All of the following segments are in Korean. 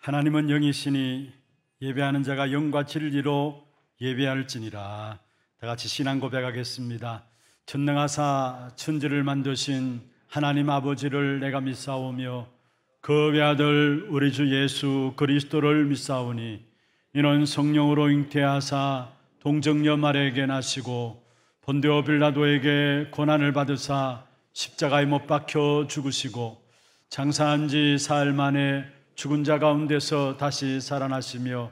하나님은 영이시니 예배하는 자가 영과 진리로 예배할지니라. 다 같이 신앙 고백하겠습니다. 전능하사 천지를 만드신 하나님 아버지를 내가 믿사오며 그 외아들 우리 주 예수 그리스도를 믿사오니 이는 성령으로 잉태하사 동정녀 마리아에게 나시고 본디오 빌라도에게 고난을 받으사 십자가에 못 박혀 죽으시고 장사한 지 사흘 만에 죽은 자 가운데서 다시 살아나시며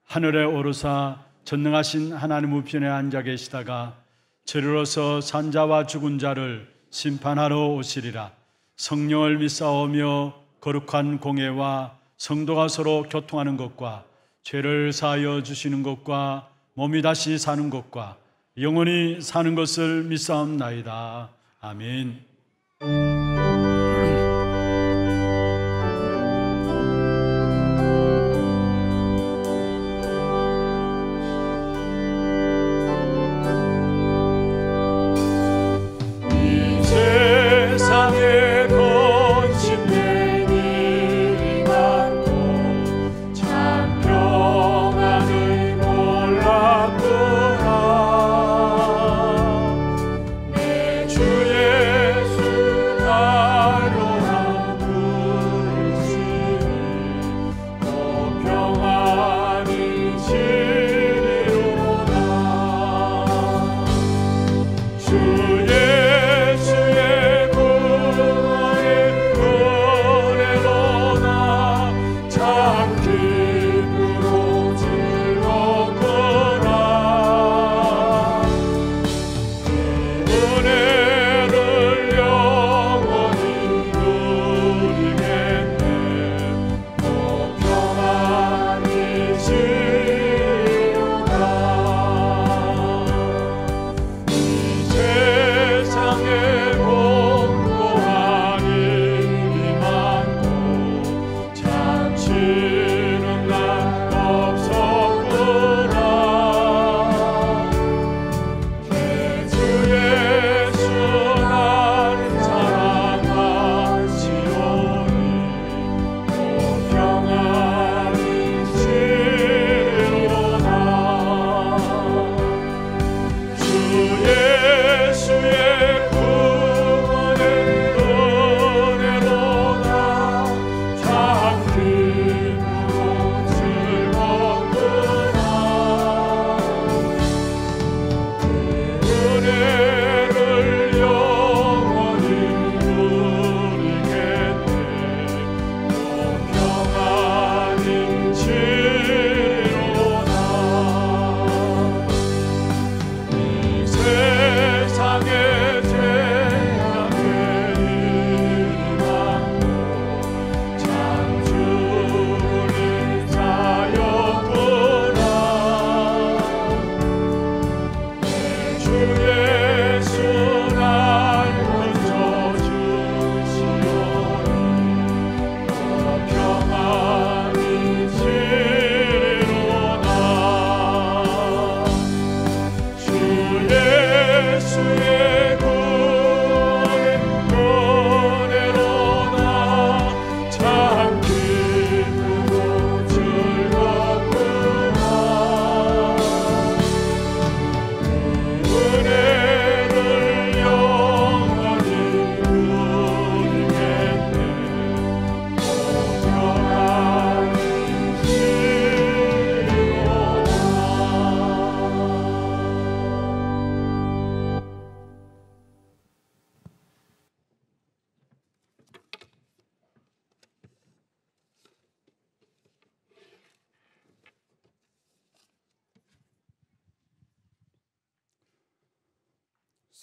하늘에 오르사 전능하신 하나님 우편에 앉아 계시다가 저리로서 산자와 죽은 자를 심판하러 오시리라. 성령을 믿사오며 거룩한 공예와 성도가 서로 교통하는 것과 죄를 사하여 주시는 것과 몸이 다시 사는 것과 영원히 사는 것을 믿사옵나이다. 아멘.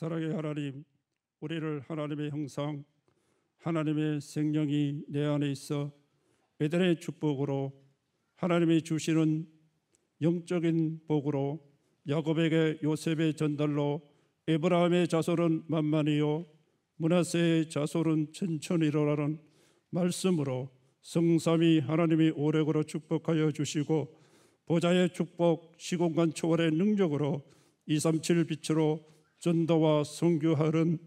사랑의 하나님, 우리를 하나님의 형상, 하나님의 생명이 내 안에 있어 에덴의 축복으로 하나님이 주시는 영적인 복으로 야곱에게 요셉의 전달로 에브라임의 자손은 만만이요 므낫세의 자손은 천천히로라는 말씀으로 성삼위 하나님이 오래고로 축복하여 주시고 보좌의 축복 시공간 초월의 능력으로 237 빛으로 전도와 선교하는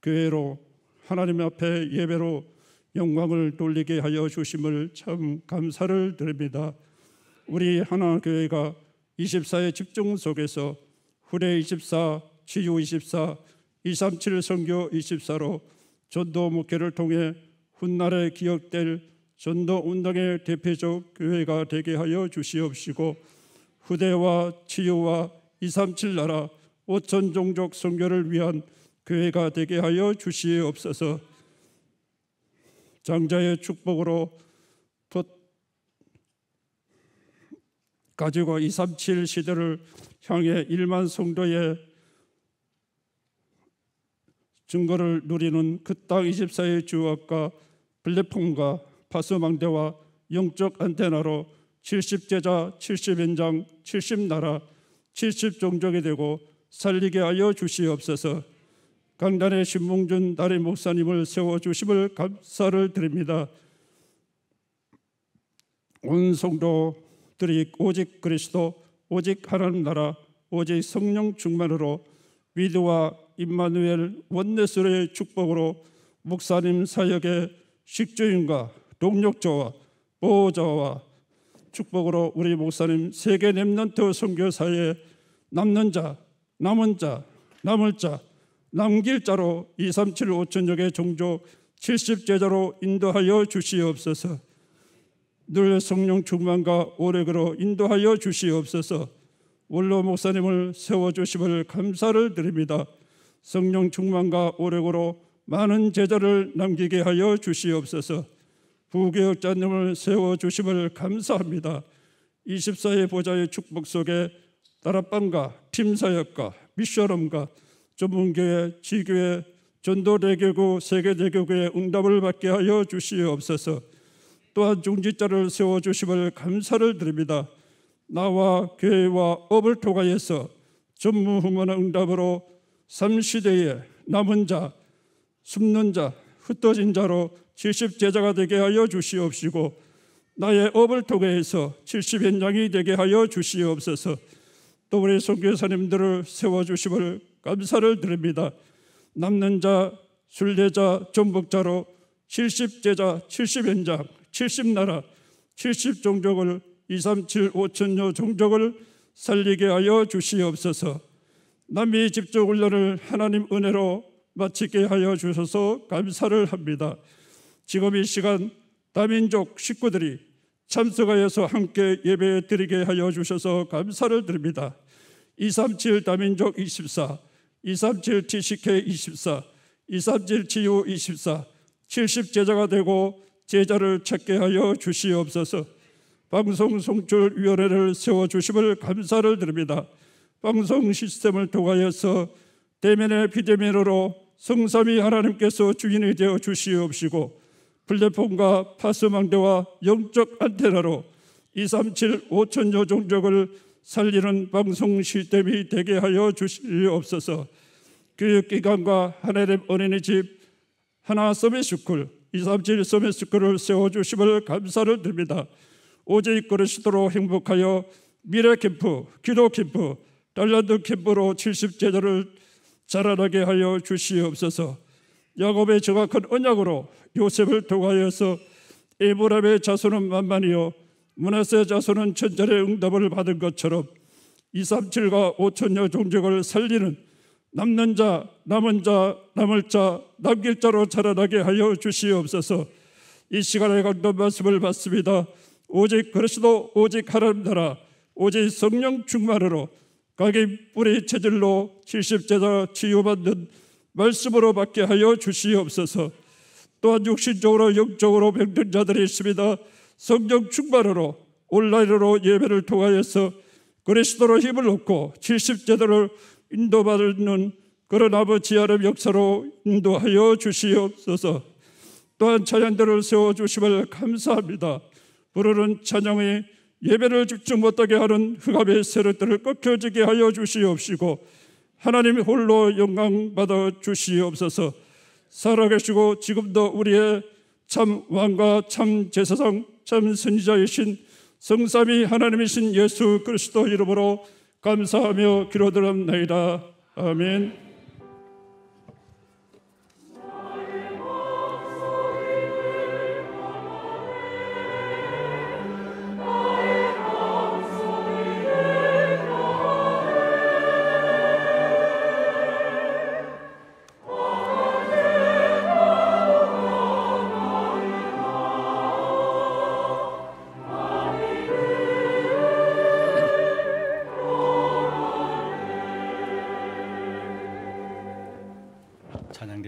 교회로 하나님 앞에 예배로 영광을 돌리게 하여 주심을 참 감사를 드립니다. 우리 하나교회가 24의 집중 속에서 후대 24, 치유 24, 237 선교 24로 전도 목회를 통해 훗날에 기억될 전도 운동의 대표적 교회가 되게 하여 주시옵시고, 후대와 치유와 237 나라 5천 종족 선교를 위한 교회가 되게 하여 주시옵소서. 장자의 축복으로 가지고 237 시대를 향해 1만 성도의 증거를 누리는 그 땅 24의 주역과 플랫폼과 파수망대와 영적 안테나로 70제자, 70연장, 70나라, 70종족이 되고 살리게 하여 주시옵소서. 강단의 신봉준 나리 목사님을 세워주심을 감사를 드립니다. 온 성도들이 오직 그리스도, 오직 하나님 나라, 오직 성령 충만으로 위드와 임마누엘 원네스의 축복으로 목사님 사역의 식주인과 동력자와 보호자와 축복으로 우리 목사님 세계 렘넌트 선교사에 남는 자, 남은 자, 남을 자, 남길 자로 237 5천여개 종족 70제자로 인도하여 주시옵소서. 늘 성령 충만과 오력으로 인도하여 주시옵소서. 원로 목사님을 세워주심을 감사를 드립니다. 성령 충만과 오력으로 많은 제자를 남기게 하여 주시옵소서. 부교역자님을 세워주심을 감사합니다. 24의 보좌의 축복 속에 다락방과 팀사역과 미션홈과 전문교회, 지교회, 전도대교구, 세계대교구의 응답을 받게 하여 주시옵소서. 또한 중직자를 세워주심을 감사를 드립니다. 나와 교회와 업을 통하여서 전무후무한 응답으로 3시대에 남은 자, 숨는 자, 흩어진 자로 70제자가 되게 하여 주시옵시고, 나의 업을 통해서 70현장이 되게 하여 주시옵소서. 또 우리 선교사님들을 세워주심을 감사를 드립니다. 남는 자, 순례자, 전복자로 70제자, 70현장, 70나라, 70종족을 237 5천여 종족을 살리게 하여 주시옵소서. 남미 집중 훈련을 하나님 은혜로 마치게 하여 주셔서 감사를 합니다. 지금 이 시간 다민족 식구들이 참석하여서 함께 예배 드리게 하여 주셔서 감사를 드립니다. 237 다민족 24, 237 TCK 24, 237 치유 24, 70제자가 되고 제자를 찾게 하여 주시옵소서. 방송 송출위원회를 세워주심을 감사를 드립니다. 방송 시스템을 통하여서 대면의 비대면으로 성삼위 하나님께서 주인이 되어 주시옵시고, 플랫폼과 파수망대와 영적 안테나로 237 5천여 종족을 살리는 방송 시스템이 되게 하여 주시옵소서. 교육기관과 하나님 어린이집 하나 서밋스쿨 237 서밋스쿨을 세워주심을 감사를 드립니다. 오직 그리스도로 행복하여 미래 캠프, 기도 캠프, 달란트 캠프로 70제자를 자라나게 하여 주시옵소서. 야곱의 정확한 언약으로 요셉을 통하여서 에브라임의 자손은 만만이요 므낫세 자손은 천절의 응답을 받은 것처럼 237과 5천여 종족을 살리는 남는 자, 남은 자, 남을 자, 남길 자로 자라나게 하여 주시옵소서. 이 시간에 강단 말씀을 받습니다. 오직 그리스도, 오직 하나님 나라, 오직 성령 충만으로 각인 뿌리 체질로 70제자 치유받는 말씀으로 받게 하여 주시옵소서. 또한 육신적으로 영적으로 병든 자들이 있습니다. 성령 충만으로 온라인으로 예배를 통하여서 그리스도로 힘을 얻고 70제자를 인도받는 그런 아버지 하나님 역사로 인도하여 주시옵소서. 또한 찬양들을 세워주심을 감사합니다. 부르는 찬양이 예배를 집중 못하게 하는 흑암의 세력들을 꺾여지게 하여 주시옵시고, 하나님 홀로 영광 받아 주시옵소서. 살아계시고 지금도 우리의 참 왕과 참 제사장, 참 선지자이신 성삼위 하나님이신 예수 그리스도 이름으로 감사하며 기도드립나이다. 아멘.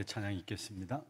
찬양 있겠습니다.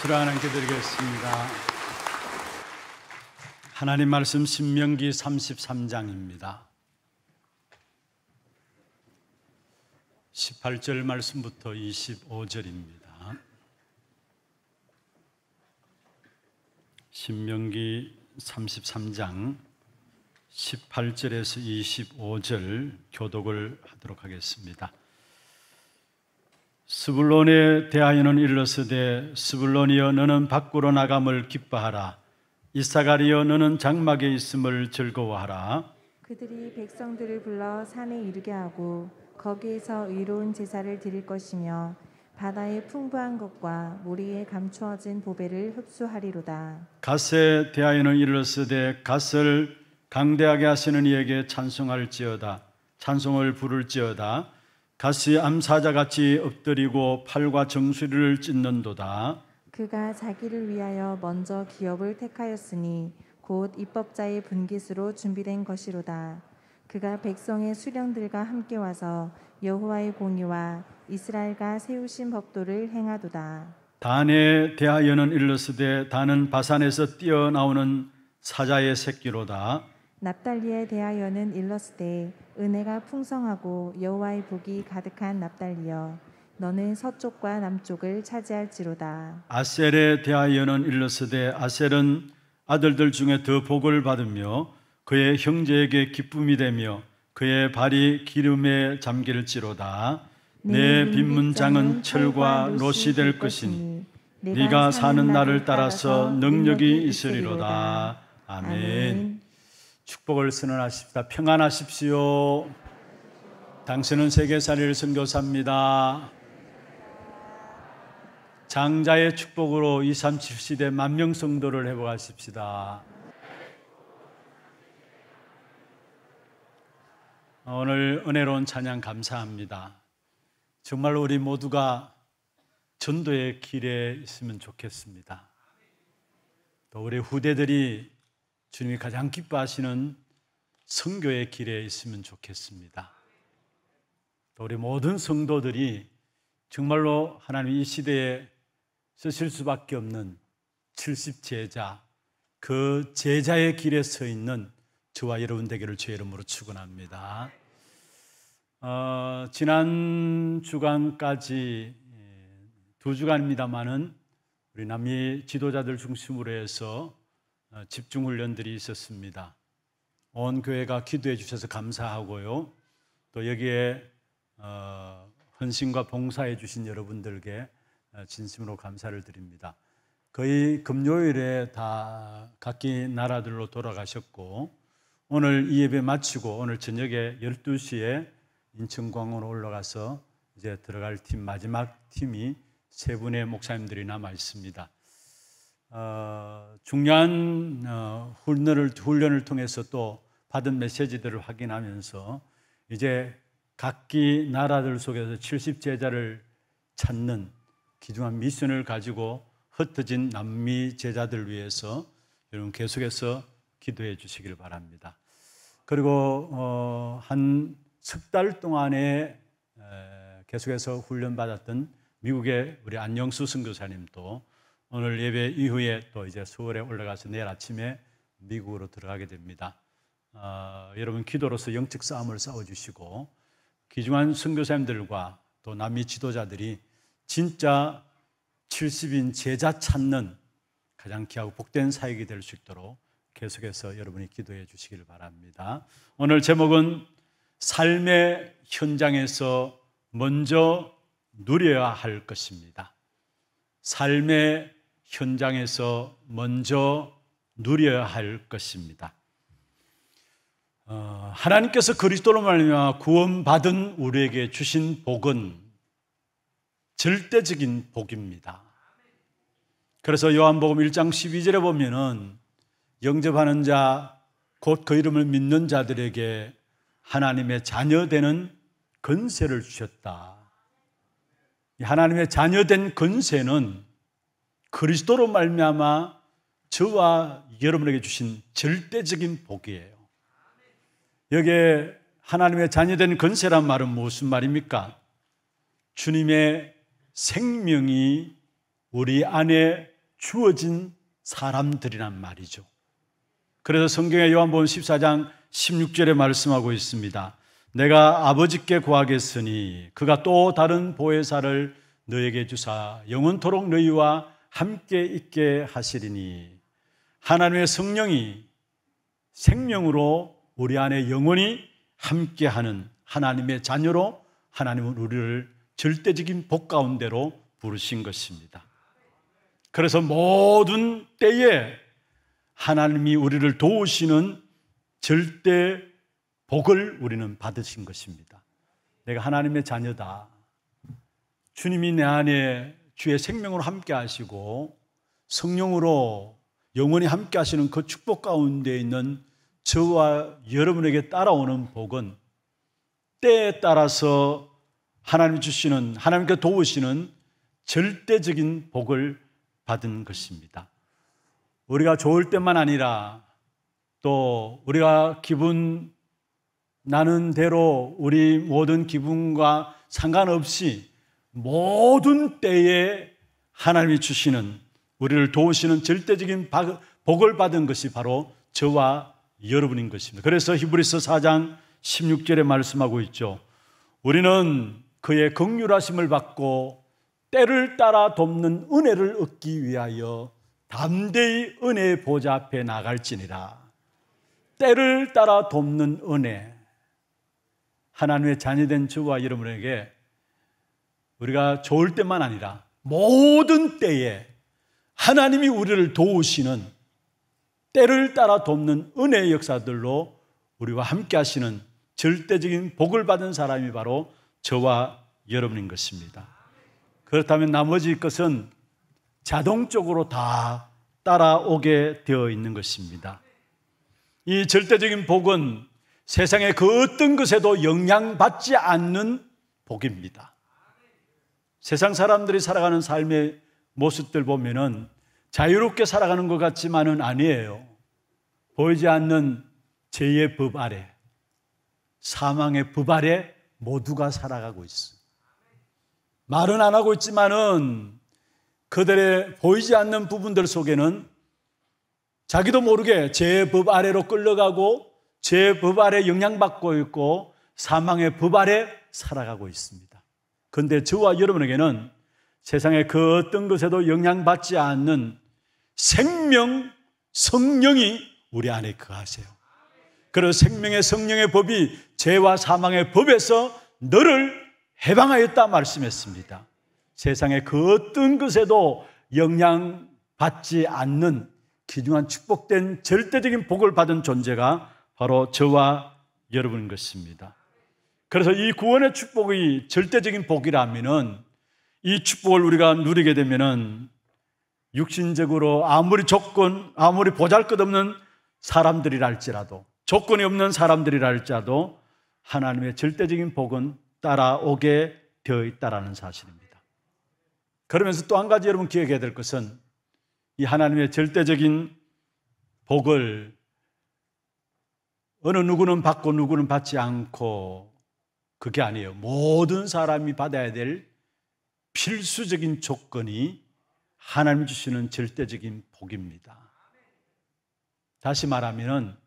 박수를 하나님께 드리겠습니다. 하나님 말씀 신명기 33장입니다. 18절 말씀부터 25절입니다. 신명기 33장 18절에서 25절 교독을 하도록 하겠습니다. 스불론에 대하여는 일러스되 스불론이여 너는 밖으로 나감을 기뻐하라. 이사가리여 너는 장막에 있음을 즐거워하라. 그들이 백성들을 불러 산에 이르게 하고 거기에서 의로운 제사를 드릴 것이며 바다의 풍부한 것과 모리에 감추어진 보배를 흡수하리로다. 갓에 대하여는 이르렀으되 갓을 강대하게 하시는 이에게 찬송할지어다. 찬송을 부를지어다. 갓이 암사자같이 엎드리고 팔과 정수리를 찢는도다. 그가 자기를 위하여 먼저 기업을 택하였으니 곧 입법자의 분깃으로 준비된 것이로다. 그가 백성의 수령들과 함께 와서 여호와의 공의와 이스라엘과 세우신 법도를 행하도다. 단에 대하여는 일러스되 단은 바산에서 뛰어나오는 사자의 새끼로다. 납달리에 대하여는 일러스되 은혜가 풍성하고 여호와의 복이 가득한 납달리여 너는 서쪽과 남쪽을 차지할지로다. 아셀에 대하여는 일러스되 아셀은 아들들 중에 더 복을 받으며 그의 형제에게 기쁨이 되며 그의 발이 기름에 잠길지로다. 내 빈문장은 철과 롯이 될 것이니 네가 사는 날을 따라서 능력이 있으리로다. 아멘. 축복을 선언하십시다. 평안하십시오. 당신은 세계살이를 선교사입니다. 장자의 축복으로 237 시대 만명 성도를 회복하십시다. 오늘 은혜로운 찬양 감사합니다. 정말 우리 모두가 전도의 길에 있으면 좋겠습니다. 또 우리 후대들이 주님이 가장 기뻐하시는 선교의 길에 있으면 좋겠습니다. 또 우리 모든 성도들이 정말로 하나님 이 시대에 쓰실 수밖에 없는 70제자, 그 제자의 길에 서 있는 저와 여러분 되기를 주의 이름으로 축원합니다. 지난 주간까지 2주간입니다마는 우리 남미 지도자들 중심으로 해서 집중훈련들이 있었습니다. 온 교회가 기도해 주셔서 감사하고요. 또 여기에 헌신과 봉사해 주신 여러분들께 진심으로 감사를 드립니다. 거의 금요일에 다 각기 나라들로 돌아가셨고 오늘 이 예배 마치고 오늘 저녁에 12시에 인천공항으로 올라가서 이제 들어갈 팀 마지막 팀이 3분의 목사님들이 남아 있습니다. 중요한 훈련을 통해서 또 받은 메시지들을 확인하면서 이제 각기 나라들 속에서 70제자를 찾는 귀중한 미션을 가지고 흩어진 남미 제자들 위해서 여러분 계속해서 기도해 주시길 바랍니다. 그리고 한 석 달 동안에 계속해서 훈련받았던 미국의 우리 안영수 선교사님도 오늘 예배 이후에 또 이제 서울에 올라가서 내일 아침에 미국으로 들어가게 됩니다. 여러분 기도로서 영적 싸움을 싸워주시고 귀중한 선교사님들과 또 남미 지도자들이 진짜 70인 제자 찾는 가장 귀하고 복된 사역이 될 수 있도록 계속해서 여러분이 기도해 주시길 바랍니다. 오늘 제목은 삶의 현장에서 먼저 누려야 할 것입니다. 삶의 현장에서 먼저 누려야 할 것입니다. 하나님께서 그리스도로 말미암아 구원받은 우리에게 주신 복은 절대적인 복입니다. 그래서 요한복음 1장 12절에 보면은 영접하는 자, 곧 그 이름을 믿는 자들에게 하나님의 자녀되는 권세를 주셨다. 하나님의 자녀된 권세는 그리스도로 말미암아 저와 여러분에게 주신 절대적인 복이에요. 여기에 하나님의 자녀된 권세란 말은 무슨 말입니까? 주님의 생명이 우리 안에 주어진 사람들이란 말이죠. 그래서 성경의 요한복음 14장 16절에 말씀하고 있습니다. 내가 아버지께 구하겠으니 그가 또 다른 보혜사를 너에게 주사 영원토록 너희와 함께 있게 하시리니. 하나님의 성령이 생명으로 우리 안에 영원히 함께하는 하나님의 자녀로 하나님은 우리를 절대적인 복 가운데로 부르신 것입니다. 그래서 모든 때에 하나님이 우리를 도우시는 절대 복을 우리는 받으신 것입니다. 내가 하나님의 자녀다. 주님이 내 안에 주의 생명으로 함께 하시고 성령으로 영원히 함께 하시는 그 축복 가운데 있는 저와 여러분에게 따라오는 복은 때에 따라서 하나님이 주시는, 하나님께 도우시는 절대적인 복을 받은 것입니다. 우리가 좋을 때만 아니라 또 우리가 기분 나는 대로 우리 모든 기분과 상관없이 모든 때에 하나님이 주시는, 우리를 도우시는 절대적인 복을 받은 것이 바로 저와 여러분인 것입니다. 그래서 히브리서 4장 16절에 말씀하고 있죠. 우리는 그의 긍휼하심을 받고 때를 따라 돕는 은혜를 얻기 위하여 담대히 은혜의 보좌 앞에 나갈지니라. 때를 따라 돕는 은혜. 하나님의 자녀된 저와 여러분에게 우리가 좋을 때만 아니라 모든 때에 하나님이 우리를 도우시는, 때를 따라 돕는 은혜의 역사들로 우리와 함께 하시는 절대적인 복을 받은 사람이 바로 저와 여러분인 것입니다. 그렇다면 나머지 것은 자동적으로 다 따라오게 되어 있는 것입니다. 이 절대적인 복은 세상의 그 어떤 것에도 영향받지 않는 복입니다. 세상 사람들이 살아가는 삶의 모습들 보면은 자유롭게 살아가는 것 같지만은 아니에요. 보이지 않는 죄의 법 아래, 사망의 법 아래 모두가 살아가고 있어요. 말은 안 하고 있지만은 그들의 보이지 않는 부분들 속에는 자기도 모르게 죄의 법 아래로 끌려가고 죄의 법 아래 영향받고 있고 사망의 법 아래 살아가고 있습니다. 그런데 저와 여러분에게는 세상의 그 어떤 것에도 영향받지 않는 생명, 성령이 우리 안에 거하세요. 그래서 생명의 성령의 법이 죄와 사망의 법에서 너를 해방하였다 말씀했습니다. 세상의 그 어떤 것에도 영향받지 않는 귀중한 축복된 절대적인 복을 받은 존재가 바로 저와 여러분인 것입니다. 그래서 이 구원의 축복이 절대적인 복이라면은 이 축복을 우리가 누리게 되면은 육신적으로 아무리 보잘것없는 사람들이라 할지라도, 조건이 없는 사람들이라 할지라도 하나님의 절대적인 복은 따라오게 되어 있다라는 사실입니다. 그러면서 또 한 가지 여러분 기억해야 될 것은 이 하나님의 절대적인 복을 어느 누구는 받고 누구는 받지 않고 그게 아니에요. 모든 사람이 받아야 될 필수적인 조건이 하나님이 주시는 절대적인 복입니다. 다시 말하면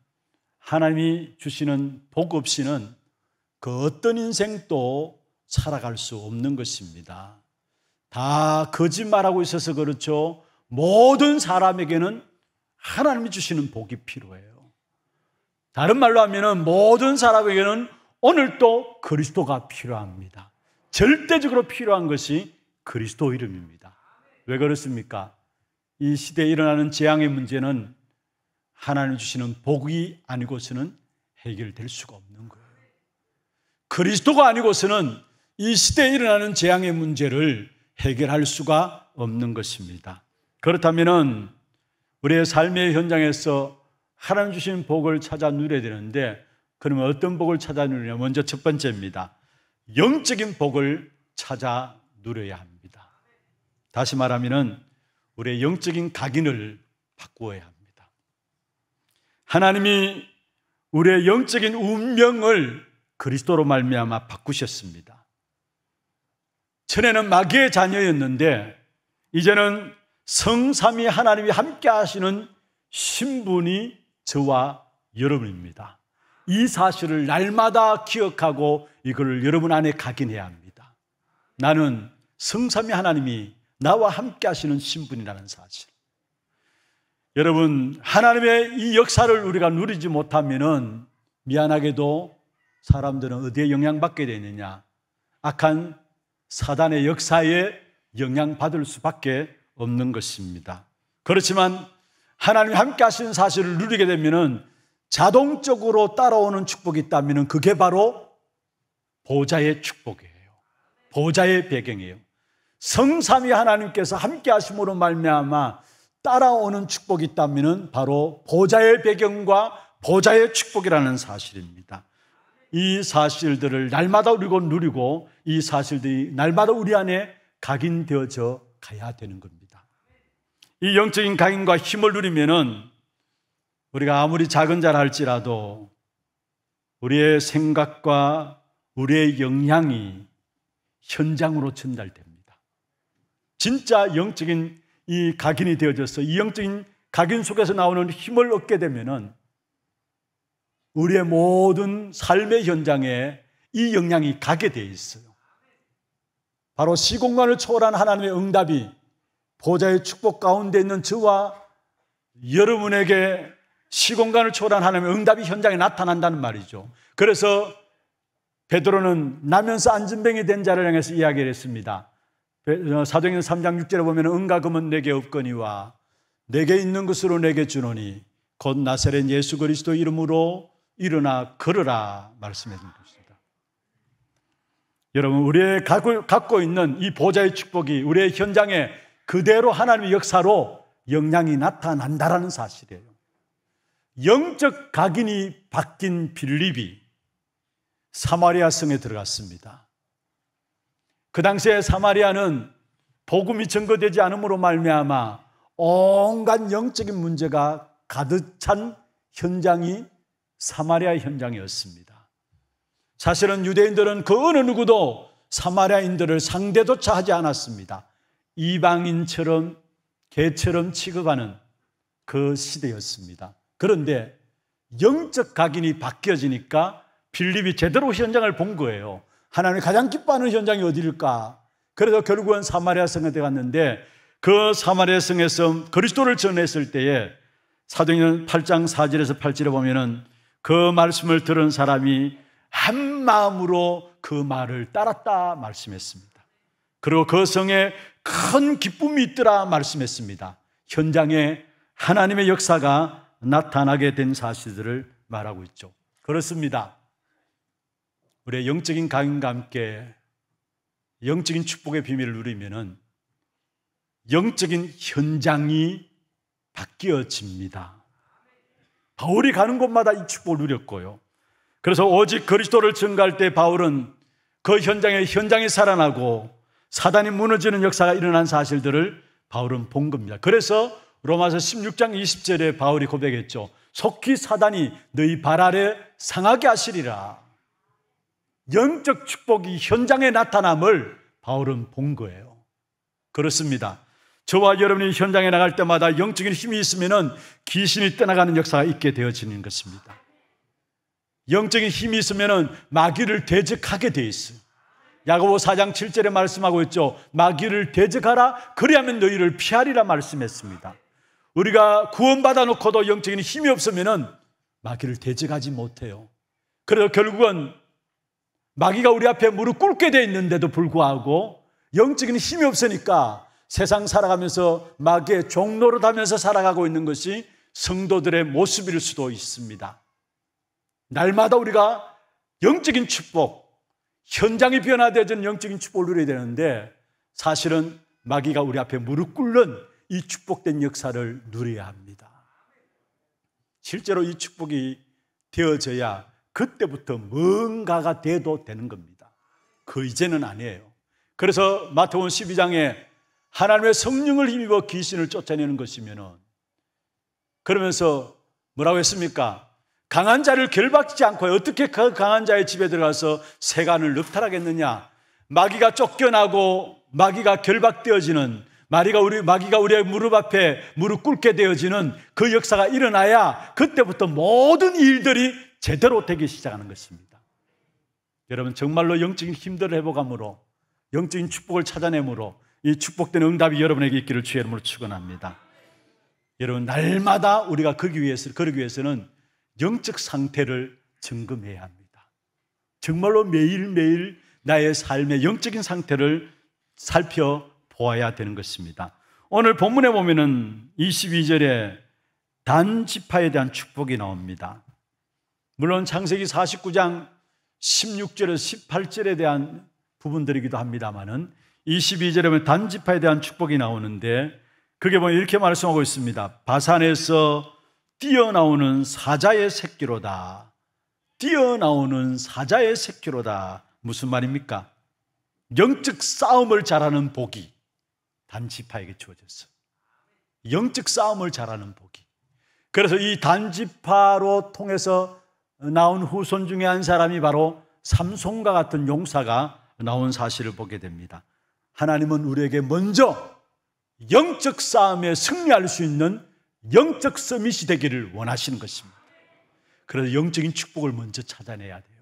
하나님이 주시는 복 없이는 그 어떤 인생도 살아갈 수 없는 것입니다. 다 거짓말하고 있어서 그렇죠. 모든 사람에게는 하나님이 주시는 복이 필요해요. 다른 말로 하면 모든 사람에게는 오늘도 그리스도가 필요합니다. 절대적으로 필요한 것이 그리스도 이름입니다. 왜 그렇습니까? 이 시대에 일어나는 재앙의 문제는 하나님 주시는 복이 아니고서는 해결될 수가 없는 거예요. 그리스도가 아니고서는 이 시대에 일어나는 재앙의 문제를 해결할 수가 없는 것입니다. 그렇다면 우리의 삶의 현장에서 하나님 주신 복을 찾아 누려야 되는데, 그러면 어떤 복을 찾아 누리냐? 먼저 첫 번째입니다. 영적인 복을 찾아 누려야 합니다. 다시 말하면 우리의 영적인 각인을 바꾸어야 합니다. 하나님이 우리의 영적인 운명을 그리스도로 말미암아 바꾸셨습니다. 전에는 마귀의 자녀였는데 이제는 성삼위 하나님이 함께 하시는 신분이 저와 여러분입니다. 이 사실을 날마다 기억하고 이걸 여러분 안에 각인해야 합니다. 나는 성삼위 하나님이 나와 함께 하시는 신분이라는 사실. 여러분, 하나님의 이 역사를 우리가 누리지 못하면은 미안하게도 사람들은 어디에 영향받게 되느냐? 악한 사단의 역사에 영향받을 수밖에 없는 것입니다. 그렇지만 하나님이 함께 하시는 사실을 누리게 되면은 자동적으로 따라오는 축복이 있다면은 그게 바로 보좌의 축복이에요. 보좌의 배경이에요. 성삼위 하나님께서 함께 하심으로 말미암아 따라오는 축복이 있다면은 바로 보좌의 배경과 보좌의 축복이라는 사실입니다. 이 사실들을 날마다 우리가 누리고 이 사실들이 날마다 우리 안에 각인되어져 가야 되는 겁니다. 이 영적인 각인과 힘을 누리면은 우리가 아무리 작은 자라 할지라도 우리의 생각과 우리의 영향이 현장으로 전달됩니다. 진짜 영적인 이 각인이 되어져서 이 영적인 각인 속에서 나오는 힘을 얻게 되면은 우리의 모든 삶의 현장에 이 영향이 가게 되어 있어요. 바로 시공간을 초월한 하나님의 응답이 보좌의 축복 가운데 있는 저와 여러분에게 시공간을 초월한 하나님의 응답이 현장에 나타난다는 말이죠. 그래서 베드로는 나면서 안진뱅이 된 자를 향해서 이야기를 했습니다. 사도행전 3장 6절에 보면 은과 금은 내게 없거니와 내게 있는 것으로 내게 주노니 곧 나사렛 예수 그리스도 이름으로 일어나 걸으라 말씀해 준 것입니다. 여러분, 우리의 갖고 있는 이 보좌의 축복이 우리의 현장에 그대로 하나님의 역사로 영향이 나타난다라는 사실이에요. 영적 각인이 바뀐 빌립이 사마리아 성에 들어갔습니다. 그 당시에 사마리아는 복음이 전거되지 않음으로 말미암아 온갖 영적인 문제가 가득 찬 현장이 사마리아 현장이었습니다. 사실은 유대인들은 그 어느 누구도 사마리아인들을 상대조차 하지 않았습니다. 이방인처럼 개처럼 취급하는 그 시대였습니다. 그런데 영적 각인이 바뀌어지니까 빌립이 제대로 현장을 본 거예요. 하나님이 가장 기뻐하는 현장이 어디일까? 그래서 결국은 사마리아 성에 들어갔는데 그 사마리아 성에서 그리스도를 전했을 때에 사도행전 8장 4절에서 8절에 보면은 그 말씀을 들은 사람이 한 마음으로 그 말을 따랐다 말씀했습니다. 그리고 그 성에 큰 기쁨이 있더라 말씀했습니다. 현장에 하나님의 역사가 나타나게 된 사실들을 말하고 있죠. 그렇습니다. 우리의 영적인 각인과 함께 영적인 축복의 비밀을 누리면은 영적인 현장이 바뀌어집니다. 바울이 가는 곳마다 이 축복을 누렸고요. 그래서 오직 그리스도를 증거할 때 바울은 그 현장이 살아나고 사단이 무너지는 역사가 일어난 사실들을 바울은 본 겁니다. 그래서 로마서 16장 20절에 바울이 고백했죠. 속히 사단이 너희 발 아래 상하게 하시리라. 영적 축복이 현장에 나타남을 바울은 본 거예요. 그렇습니다. 저와 여러분이 현장에 나갈 때마다 영적인 힘이 있으면 귀신이 떠나가는 역사가 있게 되어지는 것입니다. 영적인 힘이 있으면 마귀를 대적하게 되어 있어요. 야고보 4장 7절에 말씀하고 있죠. 마귀를 대적하라 그리하면 너희를 피하리라 말씀했습니다. 우리가 구원받아 놓고도 영적인 힘이 없으면 마귀를 대적하지 못해요. 그래서 결국은 마귀가 우리 앞에 무릎 꿇게 되어 있는데도 불구하고 영적인 힘이 없으니까 세상 살아가면서 마귀의 종노릇하면서 살아가고 있는 것이 성도들의 모습일 수도 있습니다. 날마다 우리가 영적인 축복, 현장이 변화되어진 영적인 축복을 누려야 되는데 사실은 마귀가 우리 앞에 무릎 꿇는 이 축복된 역사를 누려야 합니다. 실제로 이 축복이 되어져야 그때부터 뭔가가 돼도 되는 겁니다. 그 이제는 아니에요. 그래서 마태복음 12장에 하나님의 성령을 힘입어 귀신을 쫓아내는 것이면은 그러면서 뭐라고 했습니까? 강한 자를 결박지 않고 어떻게 그 강한 자의 집에 들어가서 세간을 늑탈하겠느냐? 마귀가 쫓겨나고 마귀가 결박되어지는 마귀가 우리의 무릎 앞에 무릎 꿇게 되어지는 그 역사가 일어나야 그때부터 모든 일들이 제대로 되기 시작하는 것입니다. 여러분, 정말로 영적인 힘들을 회복함으로, 영적인 축복을 찾아내므로 이 축복된 응답이 여러분에게 있기를 주의 이름으로 축원합니다. 여러분, 날마다 우리가 그러기 위해서는 영적 상태를 점검해야 합니다. 정말로 매일매일 나의 삶의 영적인 상태를 살펴보아야 되는 것입니다. 오늘 본문에 보면은 22절에 단지파에 대한 축복이 나옵니다. 물론 창세기 49장 16절에서 18절에 대한 부분들이기도 합니다만은 22절에 보면 단지파에 대한 축복이 나오는데, 그게 보면 이렇게 말씀하고 있습니다. 바산에서 뛰어나오는 사자의 새끼로다. 뛰어나오는 사자의 새끼로다. 무슨 말입니까? 영적 싸움을 잘하는 복이 단지파에게 주어졌어요. 영적 싸움을 잘하는 복이. 그래서 이 단지파로 통해서 나온 후손 중에 한 사람이 바로 삼손과 같은 용사가 나온 사실을 보게 됩니다. 하나님은 우리에게 먼저 영적 싸움에 승리할 수 있는 영적 서밋이 되기를 원하시는 것입니다. 그래서 영적인 축복을 먼저 찾아내야 돼요.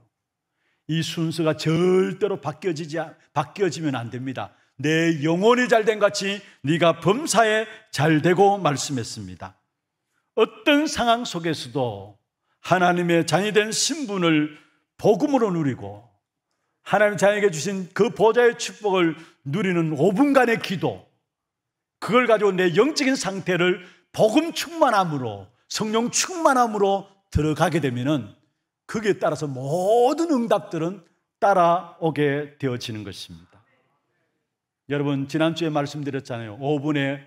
이 순서가 절대로 바뀌어지면 안 됩니다. 내 영혼이 잘된 같이 네가 범사에 잘되고 말씀했습니다. 어떤 상황 속에서도 하나님의 자녀이 된 신분을 복음으로 누리고 하나님 자녀에게 주신 그 보좌의 축복을 누리는 5분간의 기도, 그걸 가지고 내 영적인 상태를 복음 충만함으로, 성령 충만함으로 들어가게 되면은 거기에 따라서 모든 응답들은 따라오게 되어지는 것입니다. 여러분, 지난주에 말씀드렸잖아요. 5분의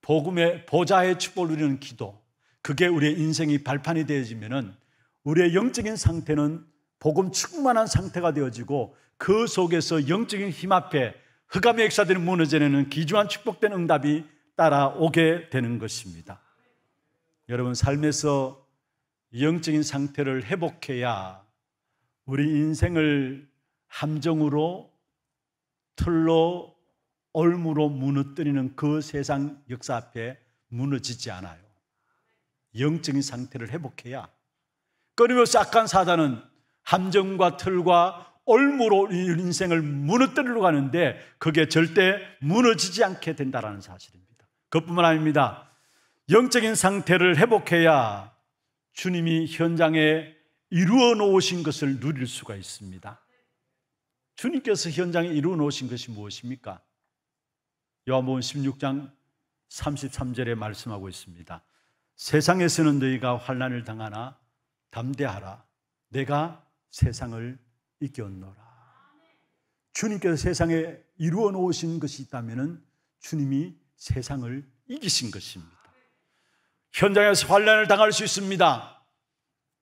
복음의 보좌의 축복을 누리는 기도, 그게 우리의 인생이 발판이 되어지면은 우리의 영적인 상태는 복음 충만한 상태가 되어지고, 그 속에서 영적인 힘 앞에 흑암의 역사들이 무너지는 귀중한 축복된 응답이 따라오게 되는 것입니다. 여러분, 삶에서 영적인 상태를 회복해야 우리 인생을 함정으로, 틀로, 올무로 무너뜨리는 그 세상 역사 앞에 무너지지 않아요. 영적인 상태를 회복해야, 끊임없이 악한 사단은 함정과 틀과 올무로 인생을 무너뜨리려고 하는데 그게 절대 무너지지 않게 된다는 사실입니다. 그뿐만 아닙니다. 영적인 상태를 회복해야 주님이 현장에 이루어 놓으신 것을 누릴 수가 있습니다. 주님께서 현장에 이루어 놓으신 것이 무엇입니까? 요한복음 16장 33절에 말씀하고 있습니다. 세상에서는 너희가 환난을 당하나 담대하라. 내가 세상을 이겼노라. 주님께서 세상에 이루어 놓으신 것이 있다면 주님이 세상을 이기신 것입니다. 현장에서 환난을 당할 수 있습니다.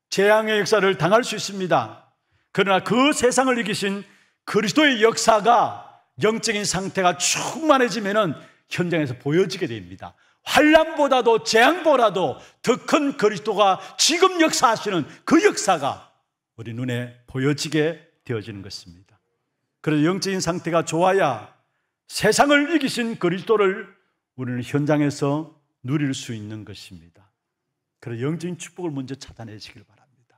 재앙의 역사를 당할 수 있습니다. 그러나 그 세상을 이기신 그리스도의 역사가, 영적인 상태가 충만해지면 현장에서 보여지게 됩니다. 환난보다도 재앙보다도 더 큰 그리스도가 지금 역사하시는 그 역사가 우리 눈에 보여지게 되어지는 것입니다. 그래서 영적인 상태가 좋아야 세상을 이기신 그리스도를 우리는 현장에서 누릴 수 있는 것입니다. 그래서 영적인 축복을 먼저 찾아내시길 바랍니다.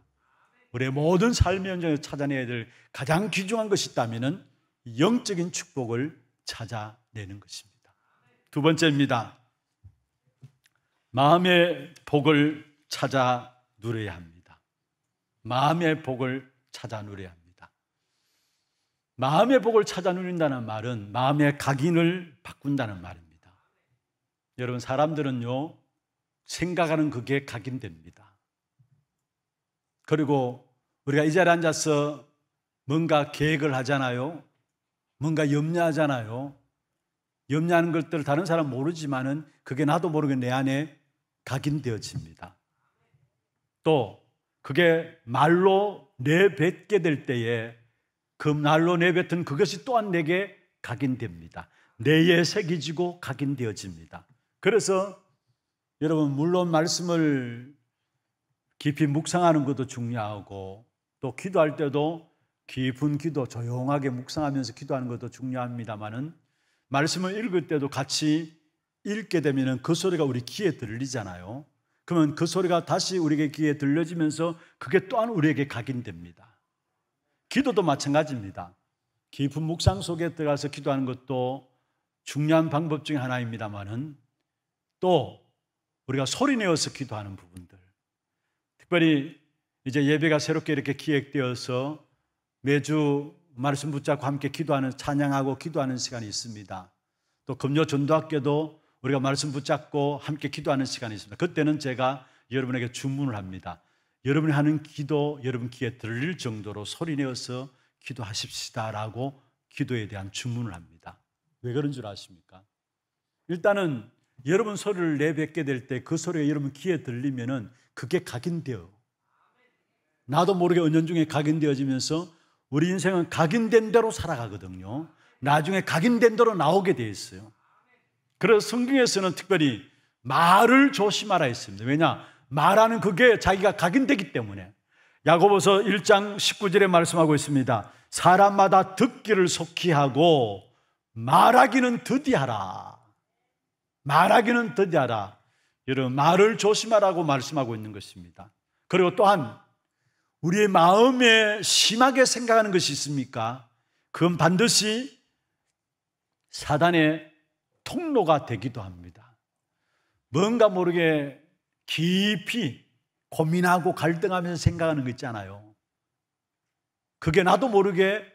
우리의 모든 삶의 현장에서 찾아내야 될 가장 귀중한 것이 있다면 영적인 축복을 찾아내는 것입니다. 두 번째입니다. 마음의 복을 찾아 누려야 합니다. 마음의 복을 찾아 누려야 합니다. 마음의 복을 찾아 누린다는 말은 마음의 각인을 바꾼다는 말입니다. 여러분, 사람들은요, 생각하는 그게 각인됩니다. 그리고 우리가 이 자리에 앉아서 뭔가 계획을 하잖아요. 뭔가 염려하잖아요. 염려하는 것들을 다른 사람은 모르지만은 그게 나도 모르게 내 안에 각인되어집니다. 또 그게 말로 내뱉게 될 때에 그 말로 내뱉은 그것이 또한 내게 각인됩니다. 뇌에 새겨지고 각인되어집니다. 그래서 여러분, 물론 말씀을 깊이 묵상하는 것도 중요하고 또 기도할 때도 깊은 기도, 조용하게 묵상하면서 기도하는 것도 중요합니다만은 말씀을 읽을 때도 같이 읽게 되면 그 소리가 우리 귀에 들리잖아요. 그러면 그 소리가 다시 우리에게 귀에 들려지면서 그게 또한 우리에게 각인됩니다. 기도도 마찬가지입니다. 깊은 묵상 속에 들어가서 기도하는 것도 중요한 방법 중에 하나입니다만은 또 우리가 소리내어서 기도하는 부분들, 특별히 이제 예배가 새롭게 이렇게 기획되어서 매주 말씀 붙잡고 함께 기도하는, 찬양하고 기도하는 시간이 있습니다. 또 금요 전도학교도 우리가 말씀 붙잡고 함께 기도하는 시간이 있습니다. 그때는 제가 여러분에게 주문을 합니다. 여러분이 하는 기도 여러분 귀에 들릴 정도로 소리내어서 기도하십시다라고 기도에 대한 주문을 합니다. 왜 그런 줄 아십니까? 일단은 여러분 소리를 내뱉게 될 때 그 소리가 여러분 귀에 들리면은 그게 각인되어, 나도 모르게 은연중에 각인되어지면서 우리 인생은 각인된 대로 살아가거든요. 나중에 각인된 대로 나오게 되어 있어요. 그래서 성경에서는 특별히 말을 조심하라 했습니다. 왜냐? 말하는 그게 자기가 각인되기 때문에. 야고보서 1장 19절에 말씀하고 있습니다. 사람마다 듣기를 속히 하고 말하기는 더디하라. 말하기는 더디하라. 여러분, 말을 조심하라고 말씀하고 있는 것입니다. 그리고 또한 우리의 마음에 심하게 생각하는 것이 있습니까? 그건 반드시 사단의 통로가 되기도 합니다. 뭔가 모르게 깊이 고민하고 갈등하면서 생각하는 거 있잖아요. 그게 나도 모르게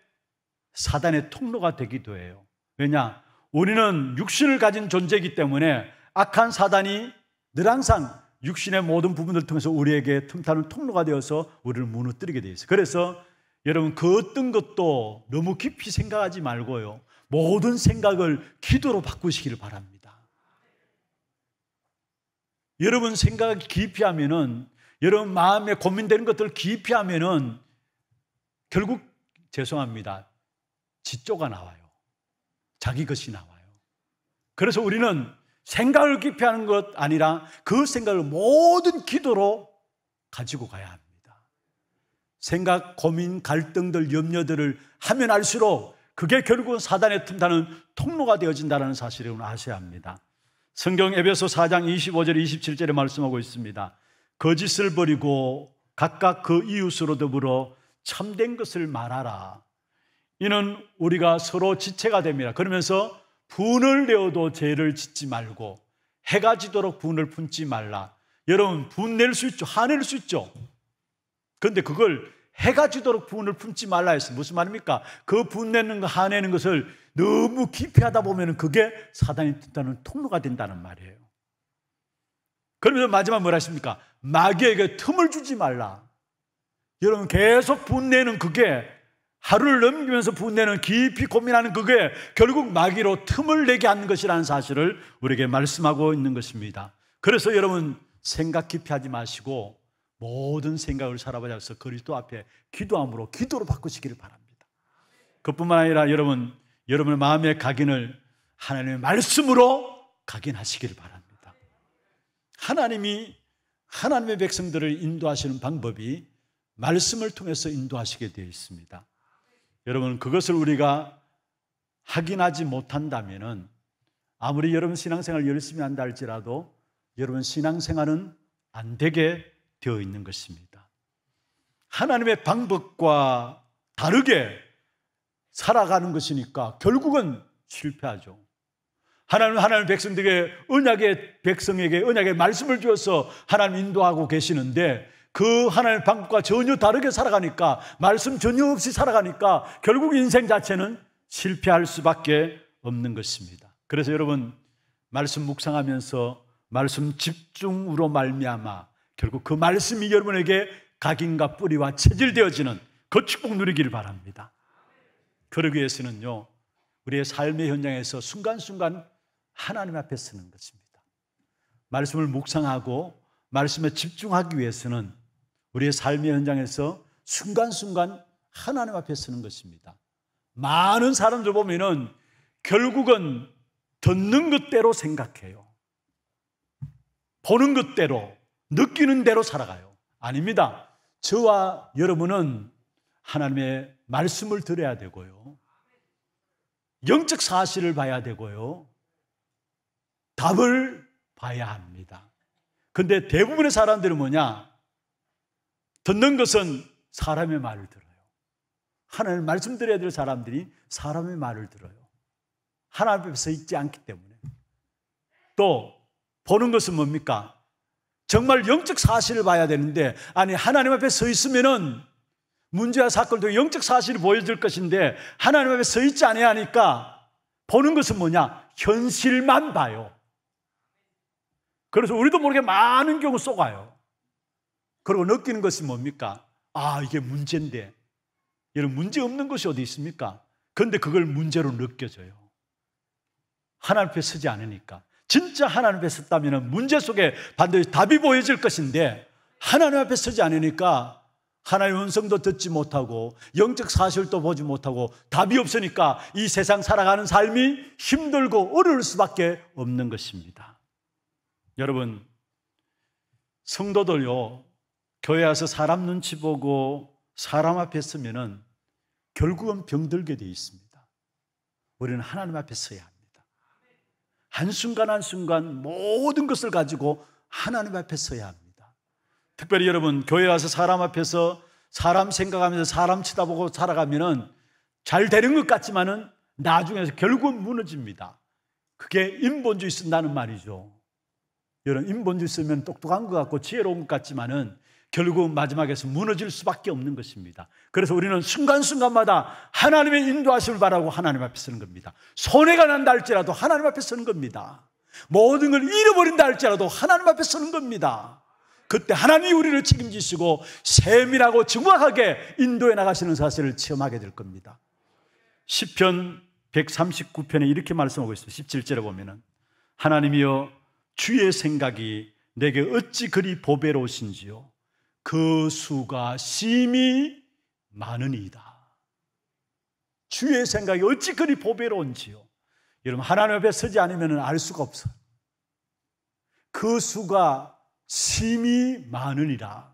사단의 통로가 되기도 해요. 왜냐? 우리는 육신을 가진 존재이기 때문에 악한 사단이 늘 항상 육신의 모든 부분들을 통해서 우리에게 틈타는 통로가 되어서 우리를 무너뜨리게 되어 있어요. 그래서 여러분, 그 어떤 것도 너무 깊이 생각하지 말고요, 모든 생각을 기도로 바꾸시기를 바랍니다. 여러분 생각을 깊이 하면은, 여러분 마음에 고민되는 것들을 깊이 하면은 결국 죄송합니다, 지조가 나와요. 자기 것이 나와요. 그래서 우리는 생각을 깊이 하는 것 아니라 그 생각을 모든 기도로 가지고 가야 합니다. 생각, 고민, 갈등들, 염려들을 하면 할수록 그게 결국은 사단의 틈타는 통로가 되어진다는 사실을 아셔야 합니다. 성경 에베소 4장 25절 27절에 말씀하고 있습니다. 거짓을 버리고 각각 그 이웃으로 더불어 참된 것을 말하라. 이는 우리가 서로 지체가 됩니다. 그러면서 분을 내어도 죄를 짓지 말고 해가 지도록 분을 품지 말라. 여러분, 분 낼 수 있죠. 화낼 수 있죠. 그런데 그걸 해가 지도록 분을 품지 말라 했어요. 무슨 말입니까? 그 분내는 거, 화내는 것을 너무 깊이 하다 보면 그게 사단이 뜻하는 통로가 된다는 말이에요. 그러면서 마지막 뭐라 했습니까? 마귀에게 틈을 주지 말라. 여러분, 계속 분내는 그게, 하루를 넘기면서 분내는, 깊이 고민하는 그게 결국 마귀로 틈을 내게 하는 것이라는 사실을 우리에게 말씀하고 있는 것입니다. 그래서 여러분, 생각 깊이 하지 마시고 모든 생각을 살아보셔서 그리스도 앞에 기도함으로, 기도로 바꾸시기를 바랍니다. 그뿐만 아니라 여러분의 마음의 각인을 하나님의 말씀으로 각인하시기를 바랍니다. 하나님이 하나님의 백성들을 인도하시는 방법이 말씀을 통해서 인도하시게 되어 있습니다. 여러분, 그것을 우리가 확인하지 못한다면 아무리 여러분 신앙생활을 열심히 한다 할지라도 여러분 신앙생활은 안 되게 되어 있는 것입니다. 하나님의 방법과 다르게 살아가는 것이니까 결국은 실패하죠. 하나님의 백성들에게, 언약의 백성에게 언약의 말씀을 주어서 하나님 인도하고 계시는데 그 하나님의 방법과 전혀 다르게 살아가니까, 말씀 전혀 없이 살아가니까 결국 인생 자체는 실패할 수밖에 없는 것입니다. 그래서 여러분, 말씀 묵상하면서 말씀 집중으로 말미암아 결국 그 말씀이 여러분에게 각인과 뿌리와 체질되어지는 그 축복 누리기를 바랍니다. 그러기 위해서는요, 우리의 삶의 현장에서 순간순간 하나님 앞에 서는 것입니다. 말씀을 묵상하고 말씀에 집중하기 위해서는 우리의 삶의 현장에서 순간순간 하나님 앞에 서는 것입니다. 많은 사람들 보면은 결국은 듣는 것대로 생각해요. 보는 것대로, 느끼는 대로 살아가요. 아닙니다. 저와 여러분은 하나님의 말씀을 들어야 되고요, 영적 사실을 봐야 되고요, 답을 봐야 합니다. 근데 대부분의 사람들은 뭐냐? 듣는 것은 사람의 말을 들어요. 하나님 말씀드려야 될 사람들이 사람의 말을 들어요. 하나님 앞에 서 있지 않기 때문에. 또 보는 것은 뭡니까? 정말 영적 사실을 봐야 되는데, 아니 하나님 앞에 서 있으면은 문제와 사건도 영적 사실이 보여질 것인데 하나님 앞에 서 있지 아니하니까 보는 것은 뭐냐? 현실만 봐요. 그래서 우리도 모르게 많은 경우 속아요. 그리고 느끼는 것이 뭡니까? 아, 이게 문제인데. 이런 문제 없는 것이 어디 있습니까? 그런데 그걸 문제로 느껴져요. 하나님 앞에 서지 않으니까. 진짜 하나님 앞에 섰다면 문제 속에 반드시 답이 보여질 것인데 하나님 앞에 서지 않으니까 하나님의 음성도 듣지 못하고 영적 사실도 보지 못하고 답이 없으니까 이 세상 살아가는 삶이 힘들고 어려울 수밖에 없는 것입니다. 여러분, 성도들요, 교회 와서 사람 눈치 보고 사람 앞에 서면은 결국은 병들게 되어 있습니다. 우리는 하나님 앞에 서야 합니다. 한순간 한순간 모든 것을 가지고 하나님 앞에 서야 합니다. 특별히 여러분, 교회 와서 사람 앞에서 사람 생각하면서 사람 쳐다보고 살아가면은 잘 되는 것 같지만은 나중에 결국은 무너집니다. 그게 인본주의 쓴다는 말이죠. 여러분, 인본주의 쓰면 똑똑한 것 같고 지혜로운 것 같지만은 결국 마지막에서 무너질 수밖에 없는 것입니다. 그래서 우리는 순간순간마다 하나님의 인도하심을 바라고 하나님 앞에 서는 겁니다. 손해가 난다 할지라도 하나님 앞에 서는 겁니다. 모든 걸 잃어버린다 할지라도 하나님 앞에 서는 겁니다. 그때 하나님이 우리를 책임지시고 세밀하고 정확하게 인도해 나가시는 사실을 체험하게 될 겁니다. 시편 139편에 이렇게 말씀하고 있어요. 17절에 보면은 하나님이여 주의 생각이 내게 어찌 그리 보배로우신지요 그 수가 심히 많으니이다. 주의 생각이 어찌 그리 보배로운지요. 여러분, 하나님 앞에 서지 않으면 알 수가 없어요. 그 수가 심히 많으니라.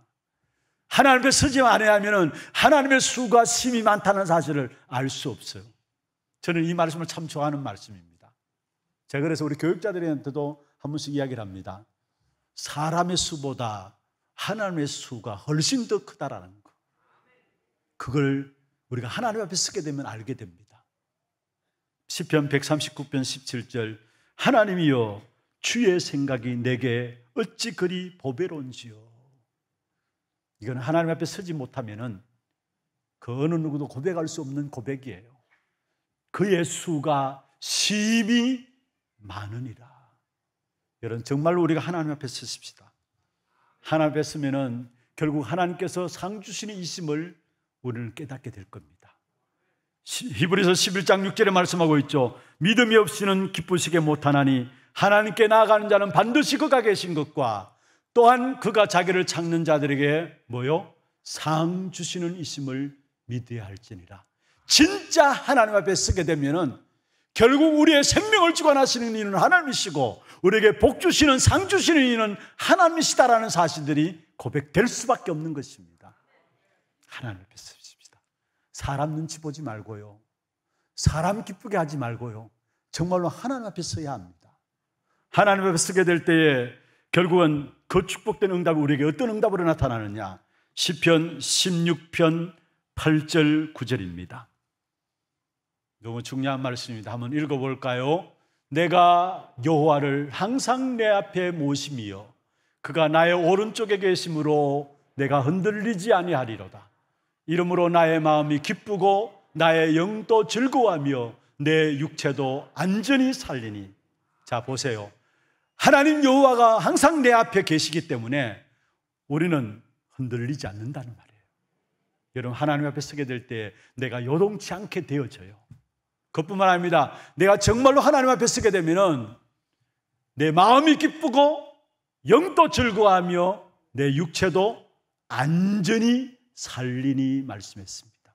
하나님 앞에 서지 않으면 하나님의 수가 심히 많다는 사실을 알 수 없어요. 저는 이 말씀을 참 좋아하는 말씀입니다. 제가 그래서 우리 교육자들한테도 한 번씩 이야기를 합니다. 사람의 수보다 하나님의 수가 훨씬 더 크다라는 거. 그걸 우리가 하나님 앞에 서게 되면 알게 됩니다. 시편 139편 17절 하나님이여 주의 생각이 내게 어찌 그리 보배로운지요. 이건 하나님 앞에 서지 못하면은 그 어느 누구도 고백할 수 없는 고백이에요. 그의 수가 심히 많으니라. 여러분, 정말로 우리가 하나님 앞에 서십시다. 하나님 앞에 서면은 결국 하나님께서 상 주시는 이심을 우리는 깨닫게 될 겁니다. 히브리서 11장 6절에 말씀하고 있죠. 믿음이 없이는 기쁘시게 못하나니 하나님께 나아가는 자는 반드시 그가 계신 것과 또한 그가 자기를 찾는 자들에게 뭐요? 상 주시는 이심을 믿어야 할지니라. 진짜 하나님 앞에 서게 되면은 결국 우리의 생명을 주관하시는 이는 하나님이시고 우리에게 복 주시는 상 주시는 이는 하나님이시다라는 사실들이 고백될 수밖에 없는 것입니다. 하나님 앞에 서십시다. 사람 눈치 보지 말고요, 사람 기쁘게 하지 말고요, 정말로 하나님 앞에 서야 합니다. 하나님 앞에 서게 될 때에 결국은 그 축복된 응답이 우리에게 어떤 응답으로 나타나느냐? 시편 16편 8절 9절입니다. 너무 중요한 말씀입니다. 한번 읽어볼까요? 내가 여호와를 항상 내 앞에 모심이여 그가 나의 오른쪽에 계심으로 내가 흔들리지 아니하리로다. 이러므로 나의 마음이 기쁘고 나의 영도 즐거워하며 내 육체도 안전히 살리니. 자, 보세요. 하나님 여호와가 항상 내 앞에 계시기 때문에 우리는 흔들리지 않는다는 말이에요. 여러분, 하나님 앞에 서게 될 때 내가 요동치 않게 되어져요. 그뿐만 아닙니다. 내가 정말로 하나님 앞에 서게 되면은 내 마음이 기쁘고 영도 즐거워하며 내 육체도 안전히 살리니 말씀했습니다.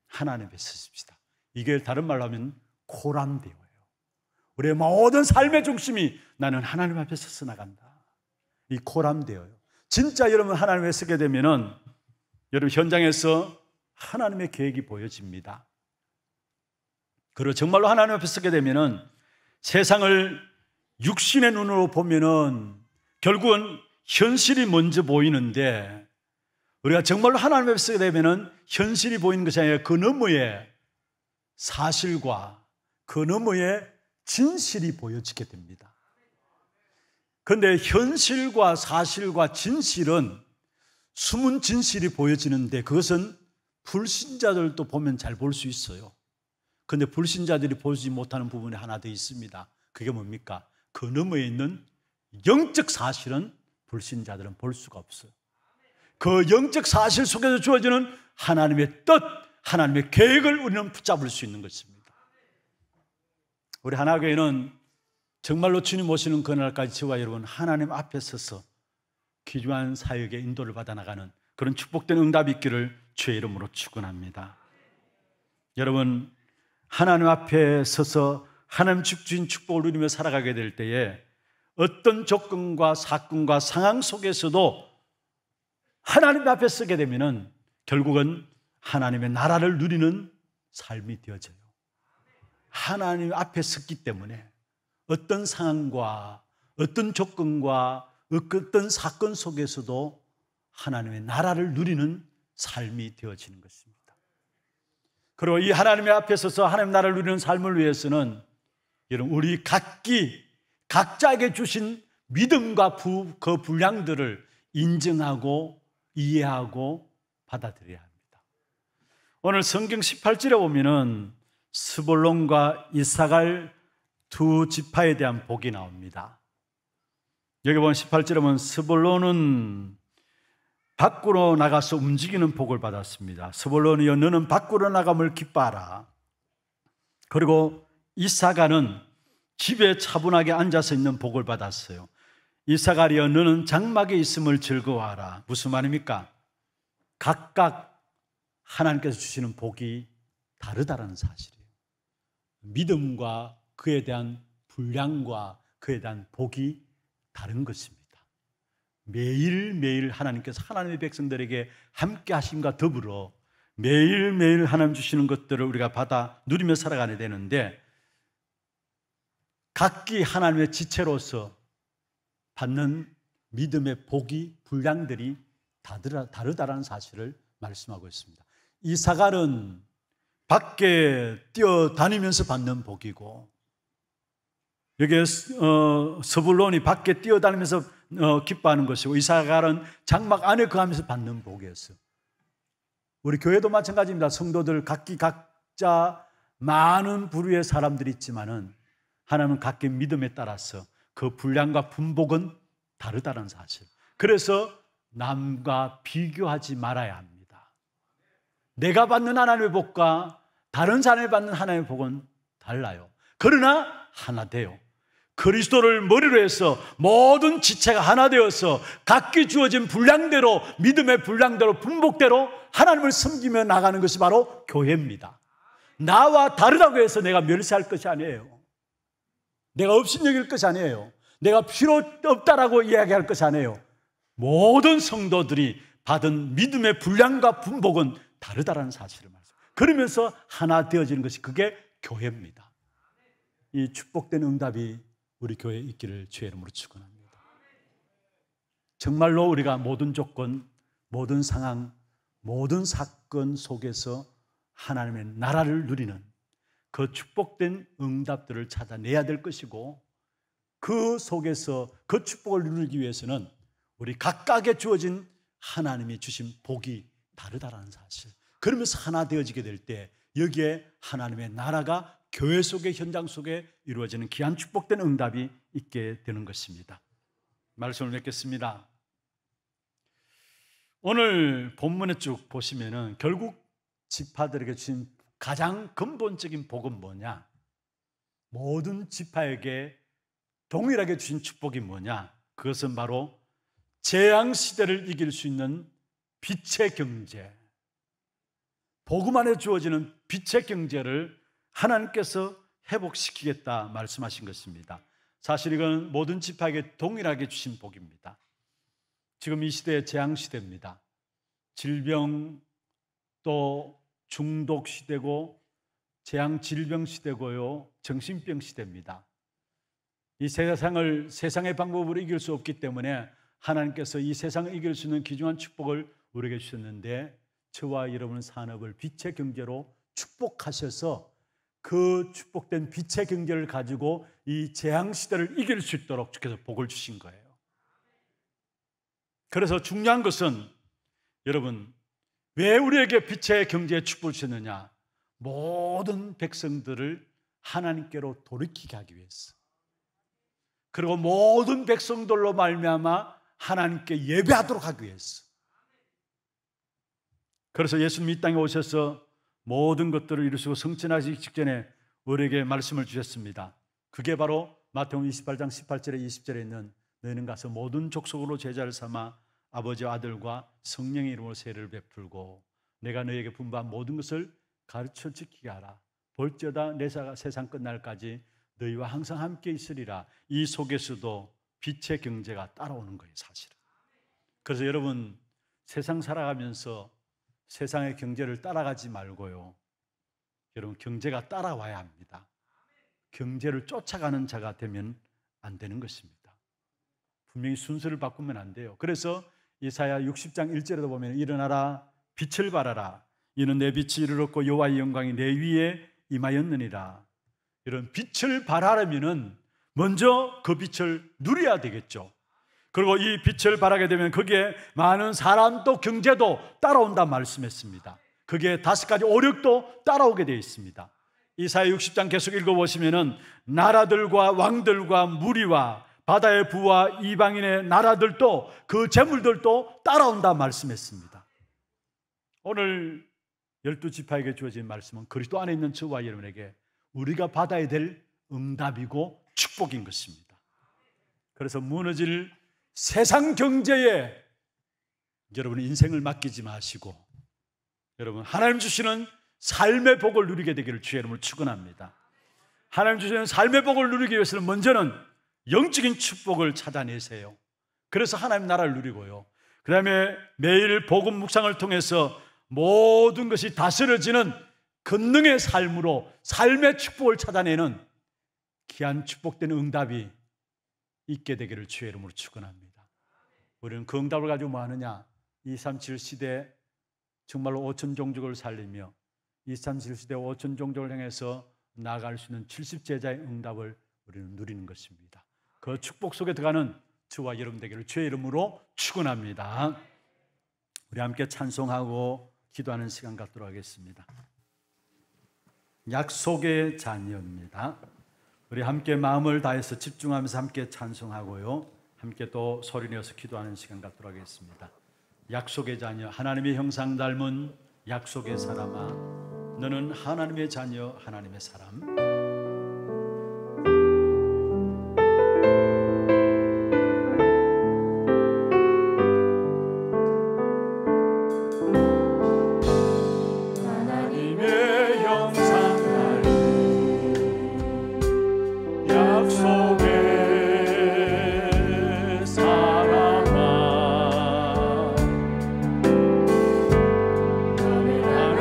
하나님 앞에 서십시다. 이게 다른 말로 하면 코람데오예요. 우리의 모든 삶의 중심이 나는 하나님 앞에 서서 나간다. 이 코람데오예요. 진짜 여러분 하나님 앞에 서게 되면은 여러분 현장에서 하나님의 계획이 보여집니다. 그리고 정말로 하나님 앞에 서게 되면은 세상을 육신의 눈으로 보면은 결국은 현실이 먼저 보이는데 우리가 정말로 하나님 앞에 서게 되면 현실이 보이는 것이 아니라 그 너머의 사실과 그 너머의 진실이 보여지게 됩니다. 그런데 현실과 사실과 진실은 숨은 진실이 보여지는데 그것은 불신자들도 보면 잘 볼 수 있어요. 그런데 불신자들이 보지 못하는 부분이 하나 더 있습니다. 그게 뭡니까? 그 너머에 있는 영적 사실은 불신자들은 볼 수가 없어요. 그 영적 사실 속에서 주어지는 하나님의 뜻, 하나님의 계획을 우리는 붙잡을 수 있는 것입니다. 우리 하나교회는 정말로 주님 오시는 그날까지 저와 여러분 하나님 앞에 서서 귀중한 사역의 인도를 받아 나가는 그런 축복된 응답이 있기를 주의 이름으로 축원합니다. 여러분, 하나님 앞에 서서 하나님 주신 축복을 누리며 살아가게 될 때에 어떤 조건과 사건과 상황 속에서도 하나님 앞에 서게 되면은 결국은 하나님의 나라를 누리는 삶이 되어져요. 하나님 앞에 섰기 때문에 어떤 상황과 어떤 조건과 어떤 사건 속에서도 하나님의 나라를 누리는 삶이 되어지는 것입니다. 그리고 이 하나님의 앞에 서서 하나님 나라를 누리는 삶을 위해서는 여러분 우리 각자에게 주신 믿음과 그 분량들을 인정하고 이해하고 받아들여야 합니다. 오늘 성경 18절에 보면은 스불론과 이사갈 두 지파에 대한 복이 나옵니다. 여기 보면 18절에 보면 스불론은 밖으로 나가서 움직이는 복을 받았습니다. 스불론이여 너는 밖으로 나감을 기뻐하라. 그리고 이사갈은 집에 차분하게 앉아서 있는 복을 받았어요. 이사갈이여 너는 장막에 있음을 즐거워하라. 무슨 말입니까? 각각 하나님께서 주시는 복이 다르다는 사실이에요. 믿음과 그에 대한 분량과 그에 대한 복이 다른 것입니다. 매일매일 하나님께서 하나님의 백성들에게 함께 하심과 더불어 매일매일 하나님 주시는 것들을 우리가 받아 누리며 살아가야 되는데 각기 하나님의 지체로서 받는 믿음의 복이 분량들이 다르다라는 사실을 말씀하고 있습니다. 이사갈은 밖에 뛰어다니면서 받는 복이고 여기에 스불론이 밖에 뛰어다니면서 기뻐하는 것이고 이사갈은 장막 안에 거하면서 받는 복이었어요. 우리 교회도 마찬가지입니다. 성도들 각자 많은 부류의 사람들이 있지만은 하나님은 각기 믿음에 따라서 그 분량과 분복은 다르다는 사실. 그래서 남과 비교하지 말아야 합니다. 내가 받는 하나님의 복과 다른 사람이 받는 하나님의 복은 달라요. 그러나 하나 돼요. 그리스도를 머리로 해서 모든 지체가 하나 되어서 각기 주어진 분량대로 믿음의 분량대로 분복대로 하나님을 섬기며 나가는 것이 바로 교회입니다. 나와 다르다고 해서 내가 멸시할 것이 아니에요. 내가 업신여길 것이 아니에요. 내가 필요 없다라고 이야기할 것이 아니에요. 모든 성도들이 받은 믿음의 분량과 분복은 다르다라는 사실을 말씀합니다. 그러면서 하나 되어지는 것이 그게 교회입니다. 이 축복된 응답이 우리 교회에 있기를 주의 이름으로 축원합니다. 정말로 우리가 모든 조건, 모든 상황, 모든 사건 속에서 하나님의 나라를 누리는 그 축복된 응답들을 찾아내야 될 것이고 그 속에서 그 축복을 누리기 위해서는 우리 각각에 주어진 하나님이 주신 복이 다르다라는 사실. 그러면서 하나 되어지게 될 때 여기에 하나님의 나라가 교회 속의 현장 속에 이루어지는 귀한 축복된 응답이 있게 되는 것입니다. 말씀을 맺겠습니다. 오늘 본문에 쭉 보시면은 결국 지파들에게 주신 가장 근본적인 복은 뭐냐? 모든 지파에게 동일하게 주신 축복이 뭐냐? 그것은 바로 재앙 시대를 이길 수 있는 빛의 경제. 복음 안에 주어지는 빛의 경제를 하나님께서 회복시키겠다 말씀하신 것입니다. 사실 이건 모든 지파에게 동일하게 주신 복입니다. 지금 이 시대의 재앙 시대입니다. 질병 또 중독 시대고 재앙 질병 시대고요. 정신병 시대입니다. 이 세상을 세상의 방법으로 이길 수 없기 때문에 하나님께서 이 세상을 이길 수 있는 귀중한 축복을 우리에게 주셨는데, 저와 여러분의 산업을 빛의 경제로 축복하셔서 그 축복된 빛의 경제를 가지고 이 재앙 시대를 이길 수 있도록 주께서 복을 주신 거예요. 그래서 중요한 것은, 여러분, 왜 우리에게 빛의 경제의 축복을 주셨느냐? 모든 백성들을 하나님께로 돌이키게 하기 위해서, 그리고 모든 백성들로 말미암아 하나님께 예배하도록 하기 위해서. 그래서 예수님이 이 땅에 오셔서 모든 것들을 이루시고 성천하시기 직전에 우리에게 말씀을 주셨습니다. 그게 바로 마태복음 28장 18절에 20절에 있는 너희는 가서 모든 족속으로 제자를 삼아 아버지와 아들과 성령의 이름으로 세례를 베풀고 내가 너희에게 분부한 모든 것을 가르쳐 지키게 하라. 볼지어다 내가 세상 끝날까지 너희와 항상 함께 있으리라. 이 속에서도 빛의 경제가 따라오는 거예요, 사실은. 그래서 여러분, 세상 살아가면서 세상의 경제를 따라가지 말고요, 여러분, 경제가 따라와야 합니다. 경제를 쫓아가는 자가 되면 안 되는 것입니다. 분명히 순서를 바꾸면 안 돼요. 그래서 이사야 60장 1절에도 보면 일어나라 빛을 발하라 이는 내 빛이 이르렀고 여호와의 영광이 내 위에 임하였느니라. 이런 빛을 발하려면은 먼저 그 빛을 누려야 되겠죠. 그리고 이 빛을 발하게 되면 거기에 많은 사람도 경제도 따라온다 말씀했습니다. 거기에 5가지 오력도 따라오게 되어 있습니다. 이사야 60장 계속 읽어보시면은 나라들과 왕들과 무리와 바다의 부와 이방인의 나라들도 그 재물들도 따라온다 말씀했습니다. 오늘 12지파에게 주어진 말씀은 그리스도 안에 있는 저와 여러분에게 우리가 받아야 될 응답이고 축복인 것입니다. 그래서 무너질 세상 경제에 여러분 인생을 맡기지 마시고 여러분 하나님 주시는 삶의 복을 누리게 되기를 주의 이름으로 축원합니다. 하나님 주시는 삶의 복을 누리기 위해서는 먼저는 영적인 축복을 찾아내세요. 그래서 하나님 나라를 누리고요, 그 다음에 매일 복음 묵상을 통해서 모든 것이 다스려지는 권능의 삶으로 삶의 축복을 찾아내는 귀한 축복된 응답이 있게 되기를 주의 이름으로 축원합니다. 우리는 그 응답을 가지고 뭐 하느냐? 237 시대 정말로 5천 종족을 살리며 237 시대 5천 종족을 향해서 나아갈 수 있는 70제자의 응답을 우리는 누리는 것입니다. 그 축복 속에 들어가는 저와 여러분 되기를 주의 이름으로 축원합니다. 우리 함께 찬송하고 기도하는 시간 갖도록 하겠습니다. 약속의 자녀입니다. 우리 함께 마음을 다해서 집중하면서 함께 찬송하고요, 함께 또 소리내어서 기도하는 시간 갖도록 하겠습니다. 약속의 자녀, 하나님의 형상 닮은 약속의 사람아, 너는 하나님의 자녀, 하나님의 사람.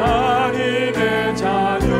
하나님의 자녀